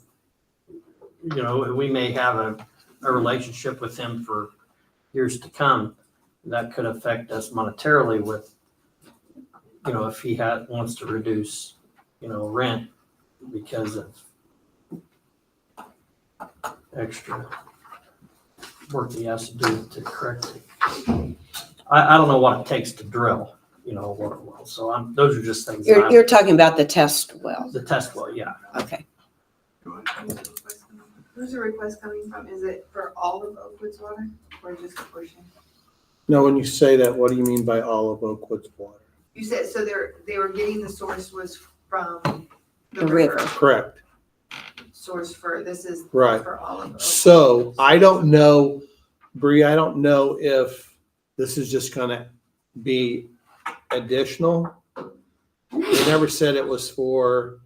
Speaker 10: we may have a relationship with him for years to come. That could affect us monetarily with, if he wants to reduce, rent because of extra work he has to do to correct it. I don't know what it takes to drill, water wells. So those are just things.
Speaker 7: You're talking about the test well.
Speaker 10: The test well, yeah.
Speaker 7: Okay.
Speaker 2: Who's the request coming from? Is it for all of Oakwood's water or just a portion?
Speaker 1: Now, when you say that, what do you mean by all of Oakwood's water?
Speaker 2: You said, so they were getting the source was from the
Speaker 7: The
Speaker 2: river.
Speaker 7: river.
Speaker 1: Correct.
Speaker 2: Source for, this is
Speaker 1: Right.
Speaker 2: for all of Oakwood.
Speaker 1: So I don't know, Bree, I don't know if this is just gonna be additional. They never said it was for,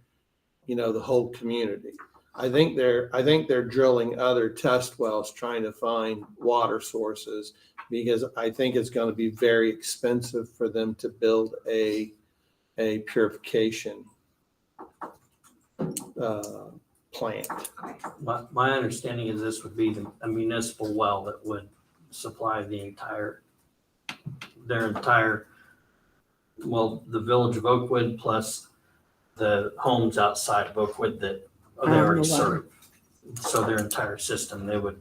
Speaker 1: the whole community. I think they're drilling other test wells trying to find water sources because I think it's gonna be very expensive for them to build a purification plant.
Speaker 10: My understanding is this would be a municipal well that would supply the village of Oakwood plus the homes outside of Oakwood that they already serve. So their entire system, they would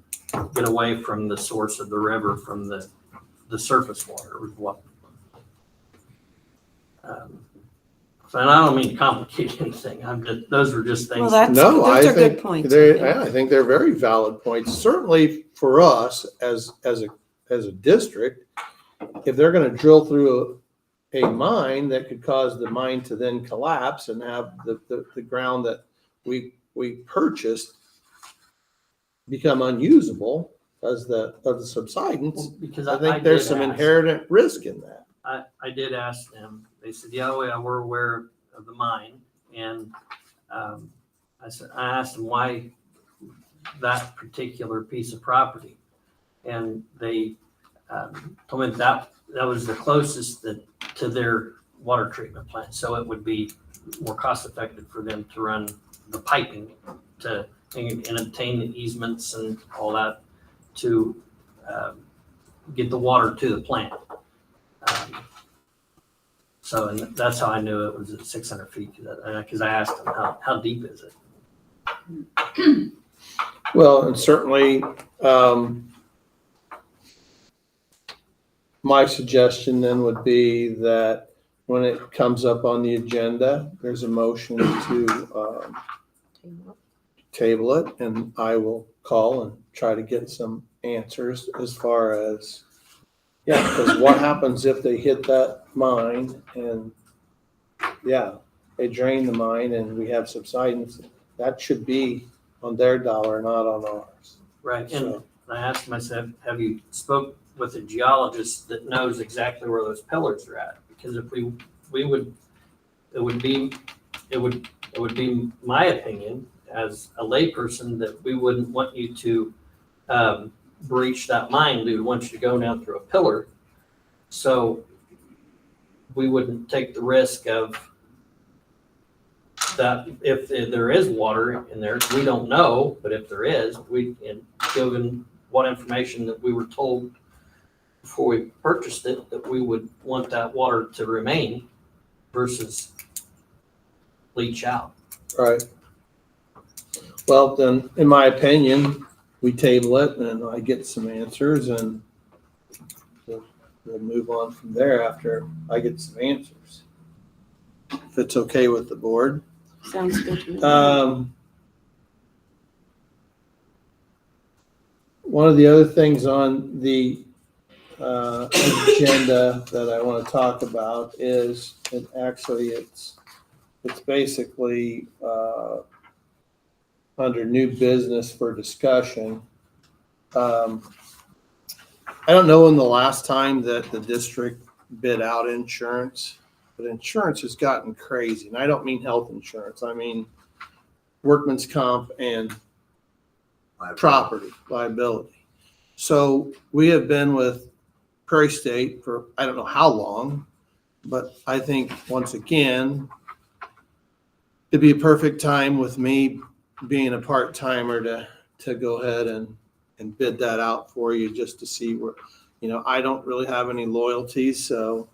Speaker 10: get away from the source of the river, from the surface water. And I don't mean to complicate anything. Those were just things.
Speaker 7: Well,
Speaker 1: No,
Speaker 7: those
Speaker 1: I
Speaker 7: are good
Speaker 1: think
Speaker 7: points.
Speaker 1: I think they're very valid points. Certainly for us as a district, if they're going to drill through a mine that could cause the mine to then collapse and have the ground that we purchased become unusable as of the subsidence,
Speaker 10: Because
Speaker 1: I think there's some inherent risk in that.
Speaker 10: I did ask them. They said, yeah, we're aware of the mine. And I asked them why that particular piece of property. And they told me that was the closest to their water treatment plant. So it would be more cost effective for them to run the piping and obtain the easements and all that to get the water to the plant. And that's how I knew it was at 600 feet, because I asked them, how deep is it?
Speaker 1: Well, and certainly, my suggestion then would be that when it comes up on the agenda, there's a motion to table it, and I will call and try to get some answers as far as, because what happens if they hit that mine and, they drain the mine and we have subsidence? That should be on their dollar, not on ours.
Speaker 10: Right.
Speaker 1: So-
Speaker 10: And I asked them, I said, have you spoke with a geologist that knows exactly where those pillars are at? Because if it would be my opinion as a layperson that we wouldn't want you to breach that mine. We would want you to go down through a pillar. So we wouldn't take the risk of that if there is water in there. We don't know, but if there is, given what information that we were told before we purchased it, that we would want that water to remain versus leach out.
Speaker 1: Right. Well, then, in my opinion, we table it and I get some answers and we'll move on from there after I get some answers. If it's okay with the board.
Speaker 7: Sounds good to me.
Speaker 1: One of the other things on the agenda that I want to talk about is, it's basically under new business for discussion. I don't know when the last time that the district bid out insurance, but insurance has gotten crazy. And I don't mean health insurance. I mean workman's comp and property liability. So we have been with Prairie State for I don't know how long, but I think once again, it'd be a perfect time with me being a part-timer to go ahead and bid that out for you just to see where, I don't really have any loyalties, so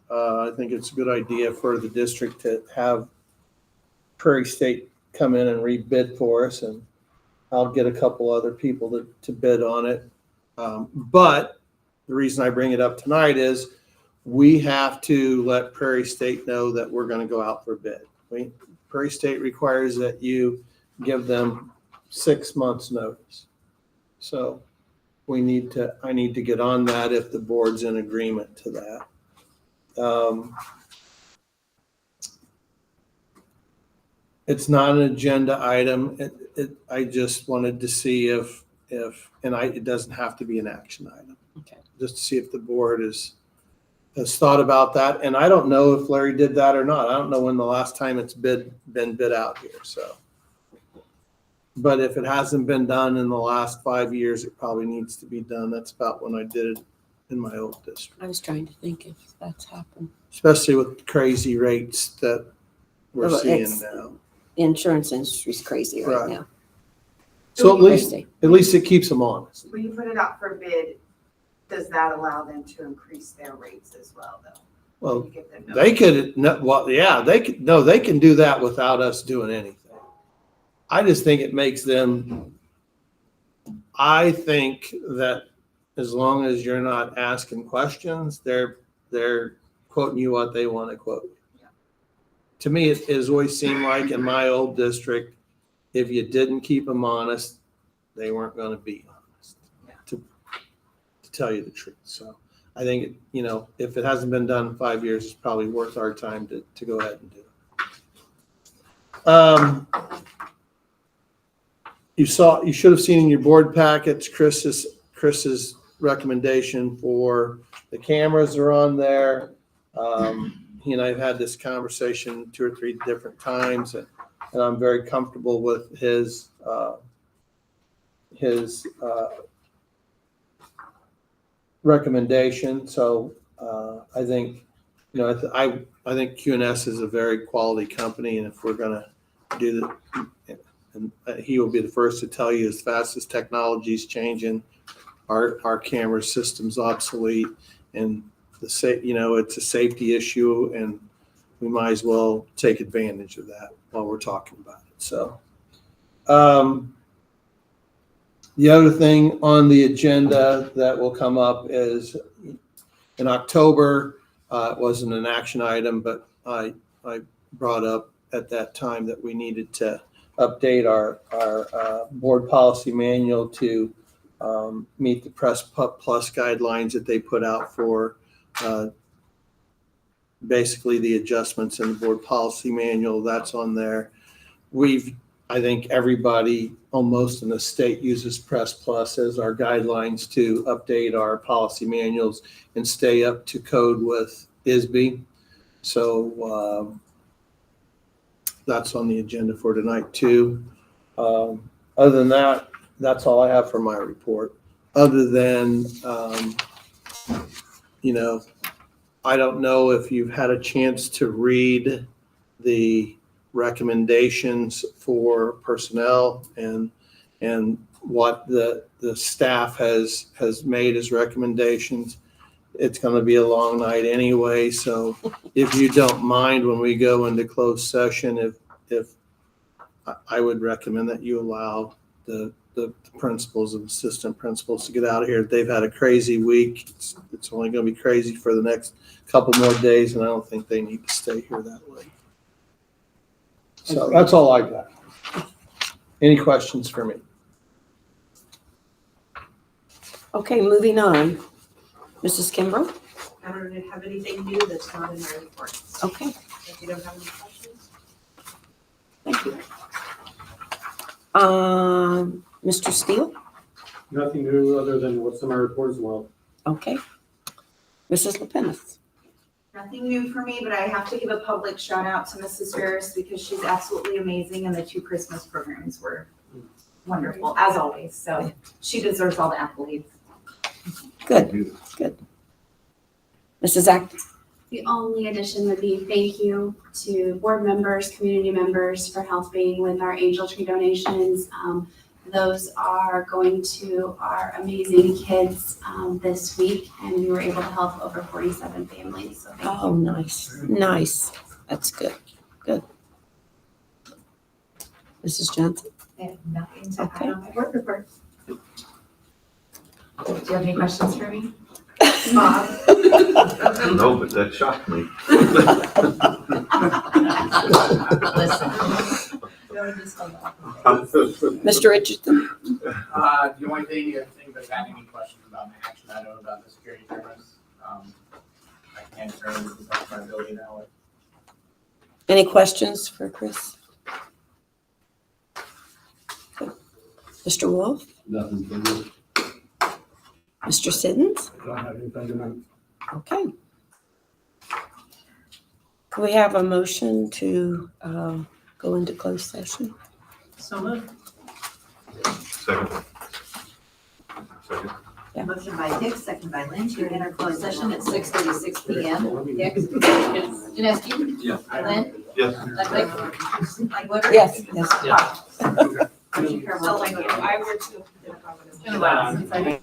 Speaker 1: I think it's a good idea for the district to have Prairie State come in and rebid for us, and I'll get a couple other people to bid on it. But the reason I bring it up tonight is we have to let Prairie State know that we're going to go out for bid. Prairie State requires that you give them 6 months notice. So I need to get on that if the board's in agreement to that. It's not an agenda item. I just wanted to see it doesn't have to be an action item.
Speaker 7: Okay.
Speaker 1: Just to see if the board has thought about that. And I don't know if Larry did that or not. I don't know when the last time it's been bid out here, so. But if it hasn't been done in the last 5 years, it probably needs to be done. That's about when I did it in my old district.
Speaker 7: I was trying to think if that's happened.
Speaker 1: Especially with crazy rates that we're
Speaker 7: Well,
Speaker 1: seeing
Speaker 7: it's-
Speaker 1: now.
Speaker 7: The insurance industry's crazy right
Speaker 1: Right.
Speaker 7: now.
Speaker 1: So at
Speaker 7: Crazy.
Speaker 1: least it keeps them honest.
Speaker 2: When you put it out for bid, does that allow them to increase their rates as well, though?
Speaker 1: Well,
Speaker 2: You give them
Speaker 1: they could, they can do that without us doing anything. I just think it makes them, I think that as long as you're not asking questions, they're quoting you what they want to quote. To me, it has always seemed like in my old district, if you didn't keep them honest, they weren't going to be honest, to tell you the truth. So I think, if it hasn't been done in 5 years, it's probably worth our time to go ahead and do it. You should have seen in your board packets, Chris's recommendation for the cameras are on there. He and I have had this conversation 2 or 3 different times, and I'm very comfortable with his recommendation. So I think, I think QNS is a very quality company, and if we're going to do that, and he will be the first to tell you as fast as technology is changing, our camera system's obsolete, and it's a safety issue, and we might as well take advantage of that while we're talking about it. So the other thing on the agenda that will come up is in October, it wasn't an action item, but I brought up at that time that we needed to update our board policy manual to meet the Press Plus guidelines that they put out for basically the adjustments in the board policy manual. That's on there. I think everybody almost in the state uses Press Plus as our guidelines to update our policy manuals and stay up to code with ISB. So that's on the agenda for tonight too. Other than that, that's all I have for my report. Other than, I don't know if you've had a chance to read the recommendations for personnel and what the staff has made as recommendations. It's going to be a long night anyway, so if you don't mind, when we go into closed session, if I would recommend that you allow the principals and assistant principals to get out of here. They've had a crazy week. It's only going to be crazy for the next couple more days, and I don't think they need to stay here that late. So that's all I got. Any questions for me?
Speaker 7: Okay, moving on. Mrs. Kimbrough?
Speaker 2: I don't have anything new that's not in my report.
Speaker 7: Okay,
Speaker 2: If you don't have any questions.
Speaker 7: thank you. Mr. Steele?
Speaker 11: Nothing new other than what's in my report as well.
Speaker 7: Okay. Mrs. Lepenis?
Speaker 12: Nothing new for me, but I have to give a public shout out to Mrs. Ferris because she's absolutely amazing and the 2 Christmas programs were wonderful, as always. So she deserves all the accolades.
Speaker 7: Good, good. Mrs. Act?
Speaker 13: The only addition would be thank you to board members, community members for helping with our angel tree donations. Those are going to our amazing kids this week, and we were able to help over 47 families. So thank you.
Speaker 7: Oh, nice. That's good. Mrs. Johnson?
Speaker 12: I have nothing to
Speaker 7: Okay.
Speaker 12: add on my board report. Do you have any questions for me?
Speaker 4: Bob?
Speaker 3: No, but that shocked me.
Speaker 4: Listen.
Speaker 7: Mr. Richardson?
Speaker 14: The only thing, if anybody's got any questions about an action item about the security cameras, I can answer them to the best of my ability that way.
Speaker 7: Any questions for Chris? Good. Mr. Wolf?
Speaker 11: Nothing for me.
Speaker 7: Mr. Siddons?
Speaker 11: Don't have anything tonight.
Speaker 7: Okay. Can we have a motion to go into closed session?
Speaker 4: So moved.
Speaker 3: Second. Second.
Speaker 2: Motion by Hicks, second by Lynch, to enter closed session at 6:36 PM. Hicks?
Speaker 4: Yes.
Speaker 2: Janeski?
Speaker 3: Yeah.
Speaker 2: Lynn?
Speaker 3: Yes.
Speaker 2: Ludwig? Woodward?
Speaker 7: Yes.
Speaker 2: Motion carried.
Speaker 12: I were too.
Speaker 4: It's been a while since I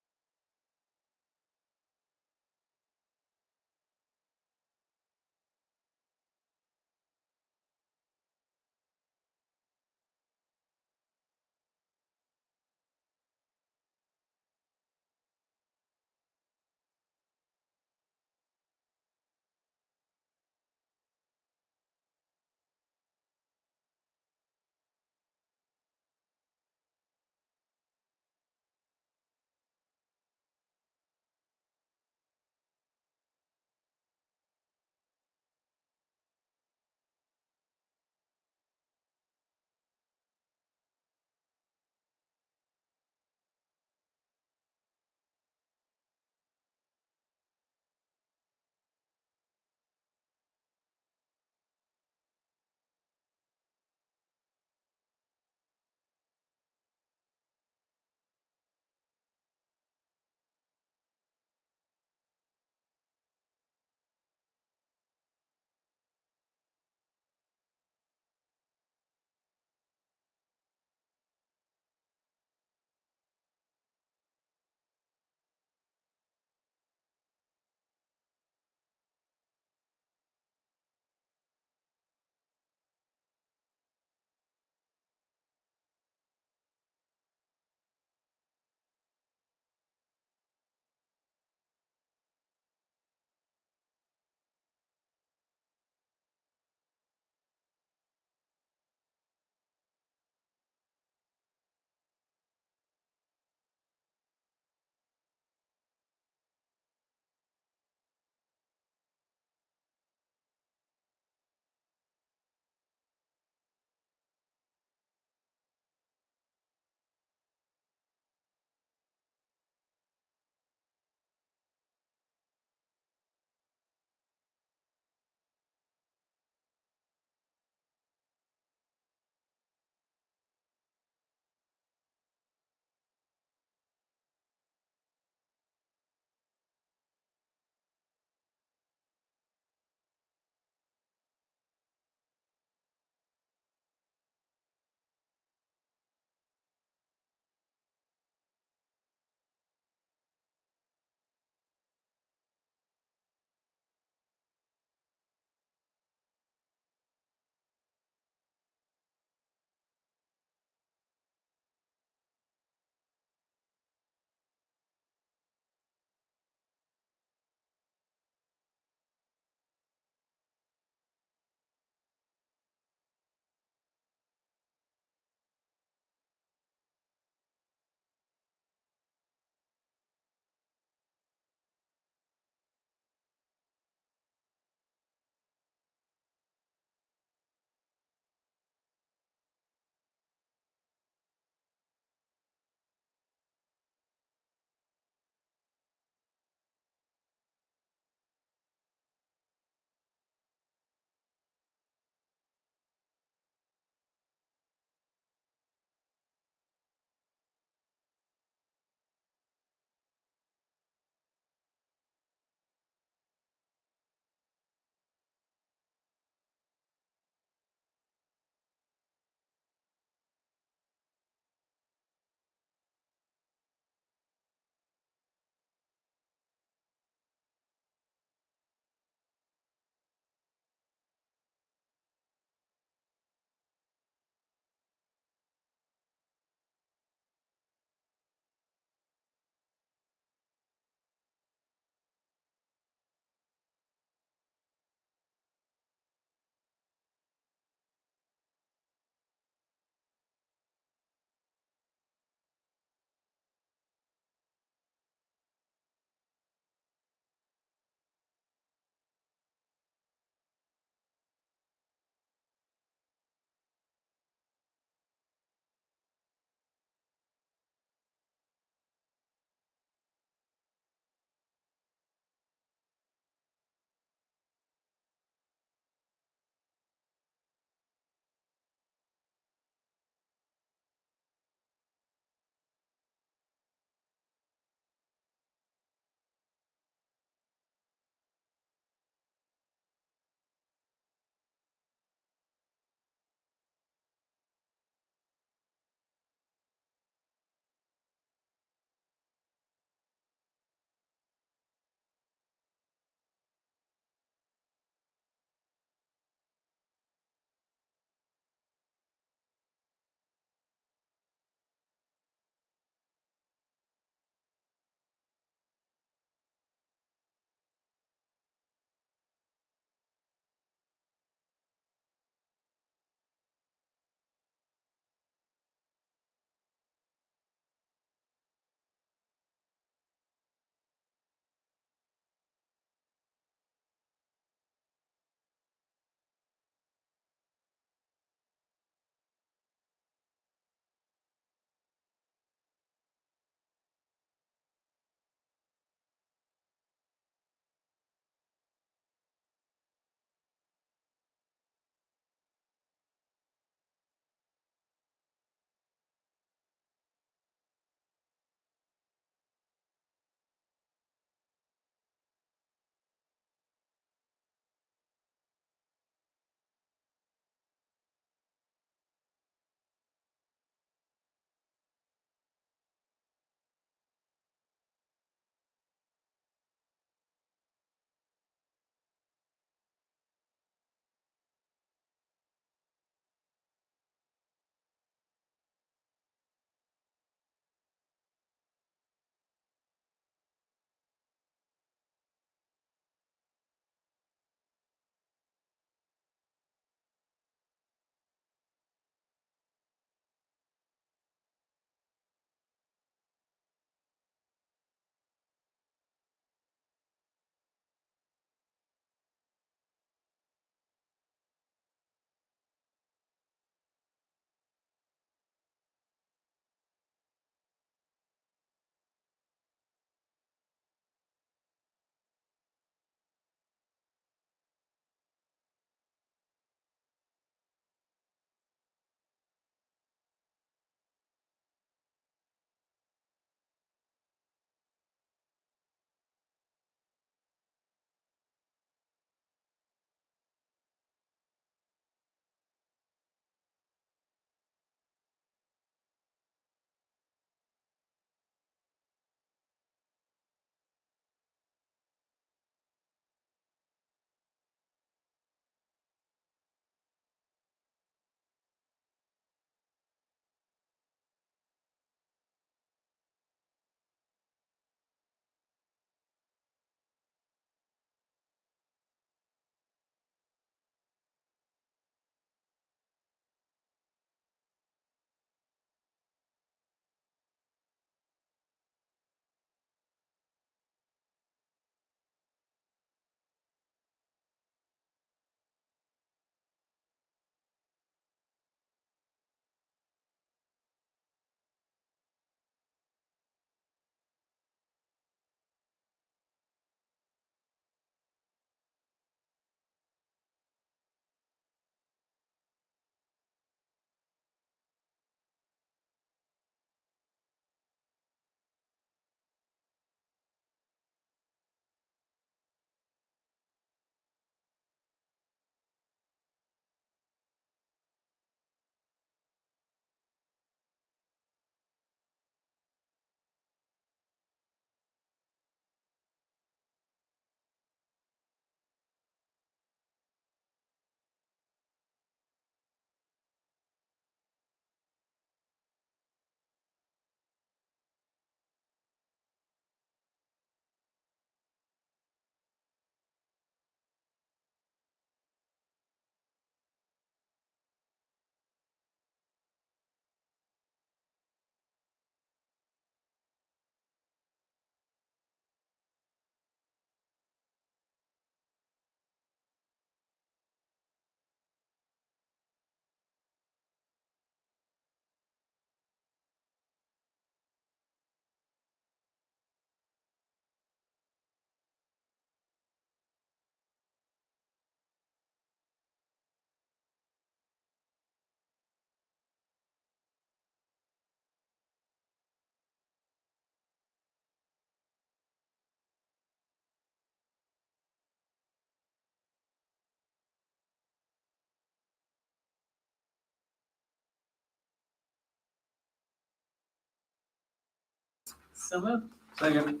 Speaker 2: So moved.
Speaker 8: Second.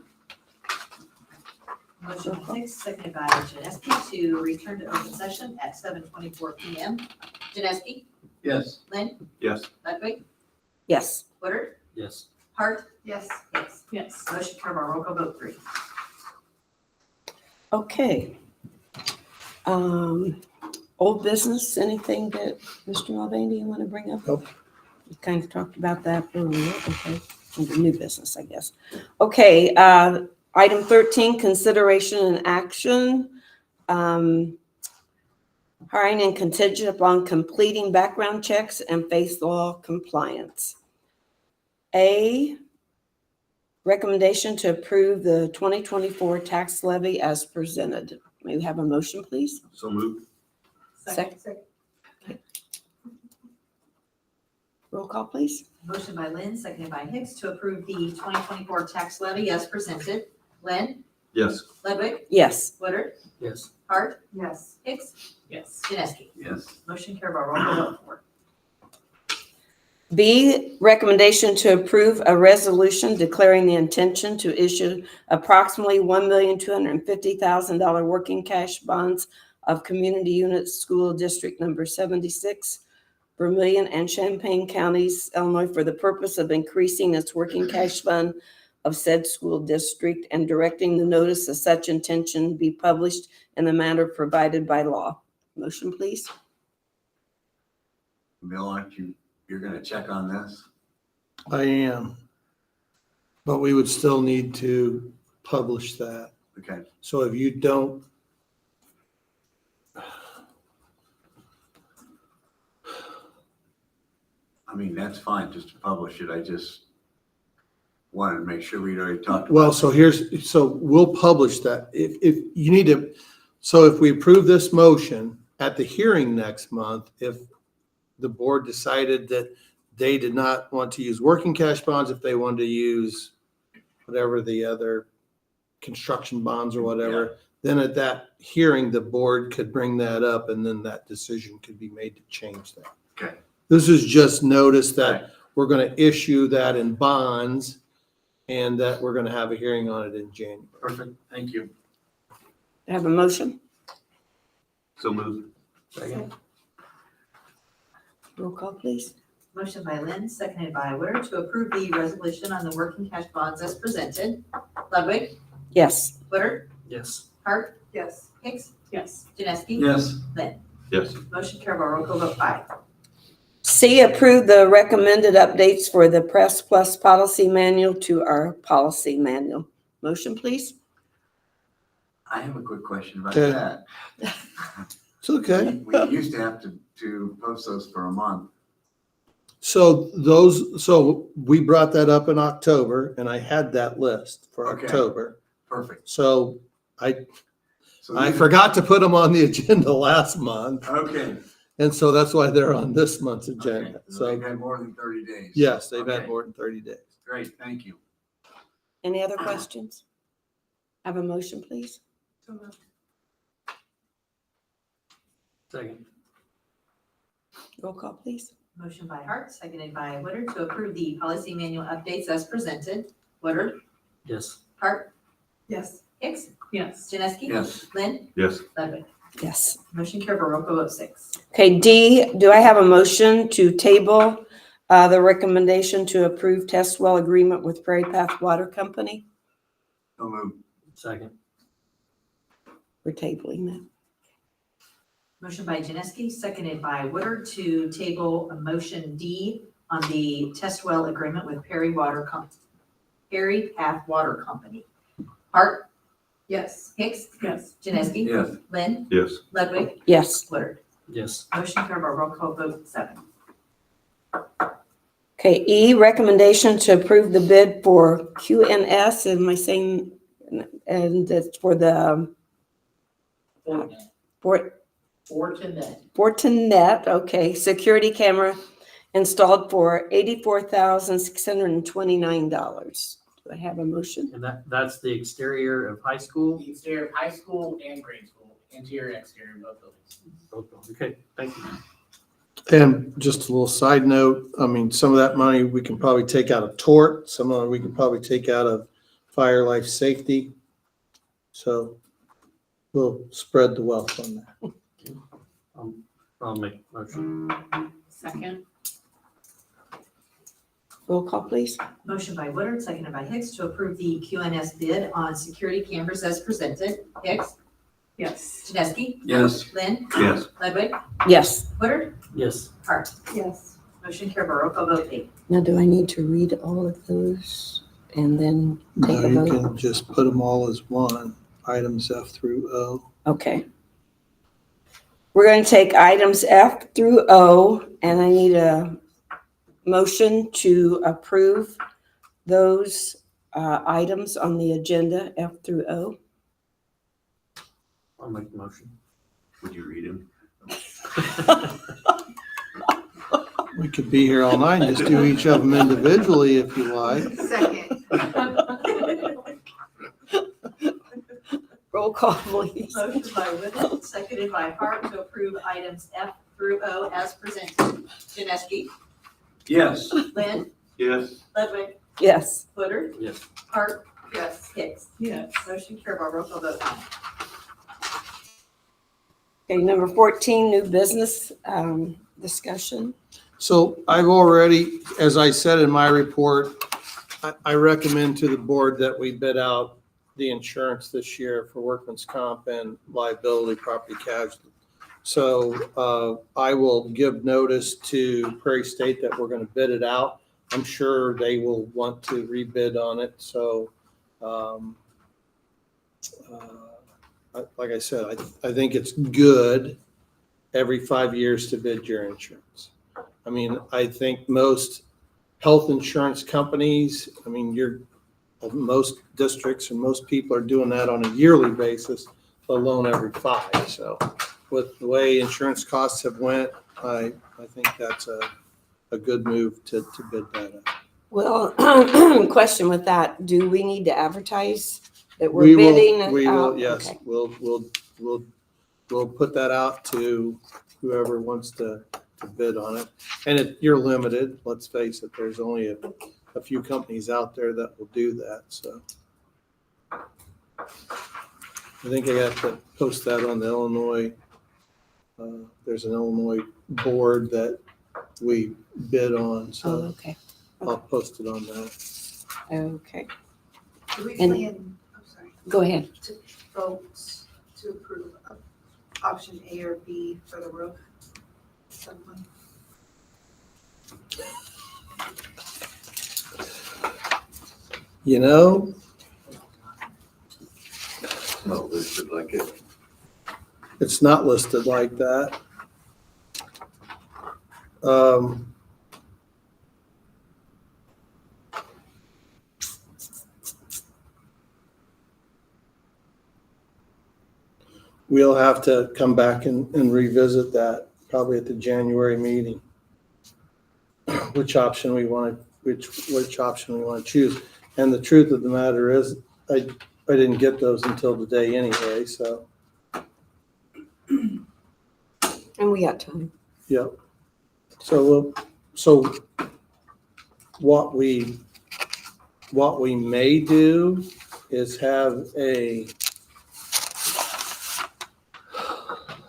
Speaker 4: Motion by Hicks, seconded by Janeski to return to open session at 7:24 PM. Janeski,
Speaker 8: Yes.
Speaker 4: Lynn,
Speaker 3: Yes.
Speaker 4: Ludwig,
Speaker 7: Yes.
Speaker 4: Woodard,
Speaker 10: Yes.
Speaker 4: Hart. Yes. Hicks.
Speaker 2: Yes.
Speaker 4: Motion carried by roll call vote 3.
Speaker 7: Okay. Old business, anything that Mr. Mulvaney you want to bring up?
Speaker 1: Nope.
Speaker 7: We kind of talked about that earlier, okay, under new business, I guess. Okay, item 13, consideration and action. Hiring and contingent upon completing background checks and face law compliance. A, recommendation to approve the 2024 tax levy as presented. May we have a motion, please?
Speaker 3: So moved.
Speaker 7: Second. Roll call, please.
Speaker 4: Motion by Lynn, seconded by Hicks to approve the 2024 tax levy as presented. Lynn,
Speaker 3: Yes.
Speaker 4: Ludwig,
Speaker 7: Yes.
Speaker 4: Woodard,
Speaker 10: Yes.
Speaker 4: Hart. Yes. Hicks,
Speaker 2: Yes.
Speaker 4: Janeski.
Speaker 8: Yes.
Speaker 4: Motion carried by roll call vote 4.
Speaker 7: B, recommendation to approve a resolution declaring the intention to issue approximately $1,250,000 working cash bonds of Community Unit School District Number 76, Vermillion and Champaign Counties, Illinois, for the purpose of increasing its working cash fund of said school district and directing the notice of such intention be published in the manner provided by law. Motion, please.
Speaker 9: Bill, you're gonna check on this?
Speaker 1: I am. But we would still need to publish that.
Speaker 9: Okay.
Speaker 1: So if you don't,
Speaker 9: I mean, that's fine, just to publish it. I just wanted to make sure we'd already talked about.
Speaker 1: well, so we'll publish that. If you need to, so if we approve this motion at the hearing next month, if the board decided that they did not want to use working cash bonds, if they wanted to use whatever the other construction bonds or whatever, then at that hearing, the board could bring that up and then that decision could be made to change that.
Speaker 9: Okay.
Speaker 1: This is just notice that we're going to issue that in bonds and that we're going to have a hearing on it in January.
Speaker 8: Perfect. Thank you.
Speaker 7: I have a motion.
Speaker 3: So moved.
Speaker 10: Second.
Speaker 7: Roll call, please.
Speaker 4: Motion by Lynn, seconded by Woodard to approve the resolution on the working cash bonds as presented. Ludwig,
Speaker 7: Yes.
Speaker 4: Woodard,
Speaker 10: Yes.
Speaker 4: Hart. Yes. Hicks,
Speaker 2: Yes.
Speaker 4: Janeski.
Speaker 8: Yes.
Speaker 4: Lynn.
Speaker 3: Yes.
Speaker 4: Motion carried by roll call vote 5.
Speaker 7: C, approve the recommended updates for the Press Plus policy manual to our policy manual. Motion, please.
Speaker 9: I have a quick question about
Speaker 1: Okay.
Speaker 9: that.
Speaker 1: It's okay.
Speaker 9: We used to have to post those for a month.
Speaker 1: So we brought that up in October and I had that list for
Speaker 9: Okay.
Speaker 1: October.
Speaker 9: Perfect.
Speaker 1: So I
Speaker 9: So
Speaker 1: forgot to put them on the agenda last month.
Speaker 9: Okay.
Speaker 1: And so that's why they're on this month's
Speaker 9: Okay.
Speaker 1: agenda.
Speaker 9: So they've
Speaker 1: So
Speaker 9: had more than 30 days.
Speaker 1: yes, they've had
Speaker 9: Okay.
Speaker 1: more than 30 days.
Speaker 9: Great, thank you.
Speaker 7: Any other questions? Have a motion, please.
Speaker 10: Second.
Speaker 7: Roll call, please.
Speaker 4: Motion by Hart, seconded by Woodard to approve the policy manual updates as presented. Woodard,
Speaker 10: Yes.
Speaker 4: Hart,
Speaker 2: Yes.
Speaker 4: Hicks,
Speaker 2: Yes.
Speaker 4: Janeski.
Speaker 9: Yes.
Speaker 4: Lynn,
Speaker 3: Yes.
Speaker 4: Ludwig.
Speaker 7: Yes.
Speaker 4: Motion carried by roll call vote 6.
Speaker 7: Okay, D, do I have a motion to table the recommendation to approve test well agreement with Prairie Path Water Company?
Speaker 9: So moved.
Speaker 10: Second.
Speaker 7: We're tabling that.
Speaker 4: Motion by Janeski, seconded by Woodard to table a motion D on the test well agreement with Perry Path Water Company. Hart. Yes. Hicks.
Speaker 2: Yes.
Speaker 4: Janeski.
Speaker 9: Yes.
Speaker 4: Lynn,
Speaker 3: Yes.
Speaker 4: Ludwig,
Speaker 7: Yes.
Speaker 4: Woodard.
Speaker 10: Yes.
Speaker 4: Motion carried by roll call vote 7.
Speaker 7: Okay, E, recommendation to approve the bid for QNS, am I saying, and it's for the Fortinet, okay, security camera installed for $84,629. Do I have a motion?
Speaker 10: And that's the exterior of high school?
Speaker 14: The exterior of high school and grade school, interior, exterior, both buildings.
Speaker 10: Okay, thank you.
Speaker 1: And just a little side note, I mean, some of that money we can probably take out of tort, some of it we can probably take out of fire life safety. So we'll spread the wealth on that.
Speaker 10: I'll make a motion.
Speaker 4: Second.
Speaker 7: Roll call, please.
Speaker 2: Motion by Woodard, seconded by Hicks to approve the QNS bid on security cameras as presented. Hicks,
Speaker 4: Yes.
Speaker 2: Janeski,
Speaker 9: Yes.
Speaker 2: Lynn,
Speaker 3: Yes.
Speaker 2: Ludwig,
Speaker 7: Yes.
Speaker 2: Woodard,
Speaker 10: Yes.
Speaker 2: Hart.
Speaker 4: Yes.
Speaker 2: Motion carried by roll call vote 8.
Speaker 7: Now, do I need to read all of those and then take
Speaker 1: No,
Speaker 7: a
Speaker 1: you
Speaker 7: vote?
Speaker 1: can just put them all as one, items F through O.
Speaker 7: Okay. We're going to take items F through O, and I need a motion to approve those items on the agenda, F through O.
Speaker 10: I'll make the motion.
Speaker 9: Would you read him?
Speaker 1: We could be here all night and just do each of them individually if you like.
Speaker 12: Second.
Speaker 7: Roll call, please.
Speaker 2: Motion by Woodard, seconded by Hart to approve items F through O as presented. Janeski,
Speaker 9: Yes.
Speaker 2: Lynn,
Speaker 3: Yes.
Speaker 2: Ludwig,
Speaker 7: Yes.
Speaker 2: Woodard,
Speaker 10: Yes.
Speaker 2: Hart. Yes. Hicks.
Speaker 4: Yes.
Speaker 2: Motion carried by roll call vote 9.
Speaker 7: Okay, number 14, new business discussion.
Speaker 1: So I've already, as I said in my report, I recommend to the board that we bid out the insurance this year for workman's comp and liability, property casualty. So I will give notice to Prairie State that we're going to bid it out. I'm sure they will want to rebid on it. So like I said, I think it's good every 5 years to bid your insurance. I mean, I think most health insurance companies, I mean, most districts and most people are doing that on a yearly basis, let alone every 5. So with the way insurance costs have went, I think that's a good move to bid that out.
Speaker 7: Well, question with that, do we need to advertise that
Speaker 1: We
Speaker 7: we're bidding it
Speaker 1: will,
Speaker 7: out?
Speaker 1: yes,
Speaker 7: Okay.
Speaker 1: we'll put that out to whoever wants to bid on it. And you're limited, let's face it, there's only a few companies out there that will do that, so. I think I got to post that on the Illinois, there's an Illinois board that we bid on,
Speaker 7: Oh,
Speaker 1: so
Speaker 7: okay,
Speaker 1: I'll post it on that.
Speaker 7: okay.
Speaker 12: Do we
Speaker 7: And-
Speaker 12: plan, I'm sorry,
Speaker 7: Go ahead.
Speaker 12: to vote to approve of option A or B for the roof? Someone.
Speaker 1: You know,
Speaker 9: No, listed like it.
Speaker 1: it's not listed like that. We'll have to come back and revisit that probably at the January meeting. Which option we want to, which option we want to choose. And the truth of the matter is, I didn't get those until today anyway, so,
Speaker 7: And we got time.
Speaker 1: yeah. So what we may do is have I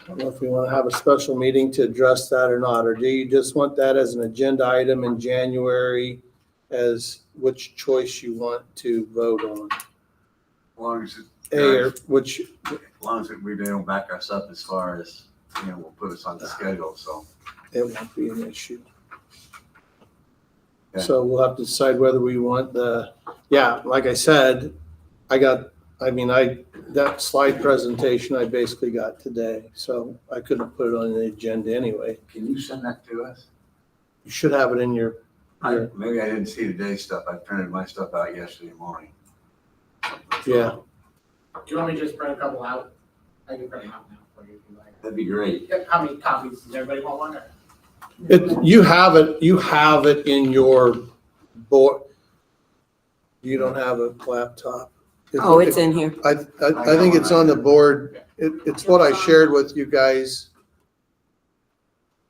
Speaker 1: don't know if we want to have a special meeting to address that or not, or do you just want that as an agenda item in January as which choice you want to vote on?
Speaker 9: As long as,
Speaker 1: A or which,
Speaker 9: as long as we don't back us up as far as, will put us on the schedule, so.
Speaker 1: it won't be an issue.
Speaker 9: Yeah.
Speaker 1: So we'll have to decide whether we want like I said, that slide presentation I basically got today, so I couldn't put it on the agenda anyway.
Speaker 9: Can you send that to us?
Speaker 1: You should have it in your,
Speaker 9: Maybe I didn't see today's stuff. I printed my stuff out yesterday morning.
Speaker 1: yeah.
Speaker 14: Do you want me to just print a couple out? I can print them out now for you if you like.
Speaker 9: That'd be great.
Speaker 14: How many copies? Does everybody want one? Or?
Speaker 1: You have it in your board. You don't have a laptop.
Speaker 7: Oh, it's in here.
Speaker 1: I think it's on the board. It's what I shared with you guys.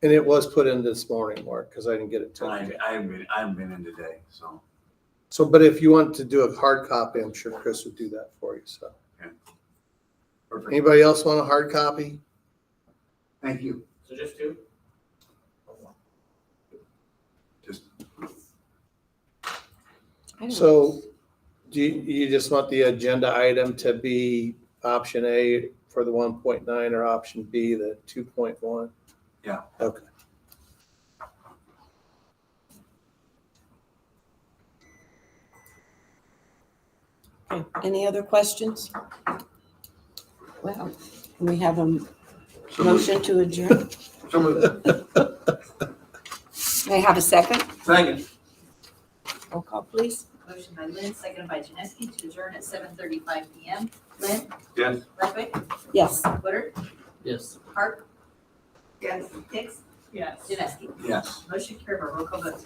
Speaker 1: And it was put in this morning, Mark, because I didn't get it
Speaker 9: I
Speaker 1: today.
Speaker 9: haven't been in today, so.
Speaker 1: So, but if you want to do a hard copy, I'm sure Chris would do that for you, so.
Speaker 9: Perfect.
Speaker 1: Anybody else want a hard copy?
Speaker 9: Thank you.
Speaker 5: So just two?
Speaker 9: Just,
Speaker 1: So do you just want the agenda item to be option A for the 1.9 or option B, the 2.1?
Speaker 9: Yeah.
Speaker 1: Okay.
Speaker 7: Okay, any other questions? Well, can we have a motion to adjourn?
Speaker 9: so moved.
Speaker 7: May I have a second?
Speaker 9: Second.
Speaker 7: Roll call, please.
Speaker 2: Motion by Lynn, seconded by Janeski to adjourn at 7:35 PM. Lynn?
Speaker 3: Yes.
Speaker 2: Ludwig?
Speaker 7: Yes.
Speaker 2: Woodard?
Speaker 10: Yes.
Speaker 2: Hart? Yes. Hicks?
Speaker 14: Yes.
Speaker 2: Janeski?
Speaker 9: Yes.
Speaker 2: Motion carried by roll call vote.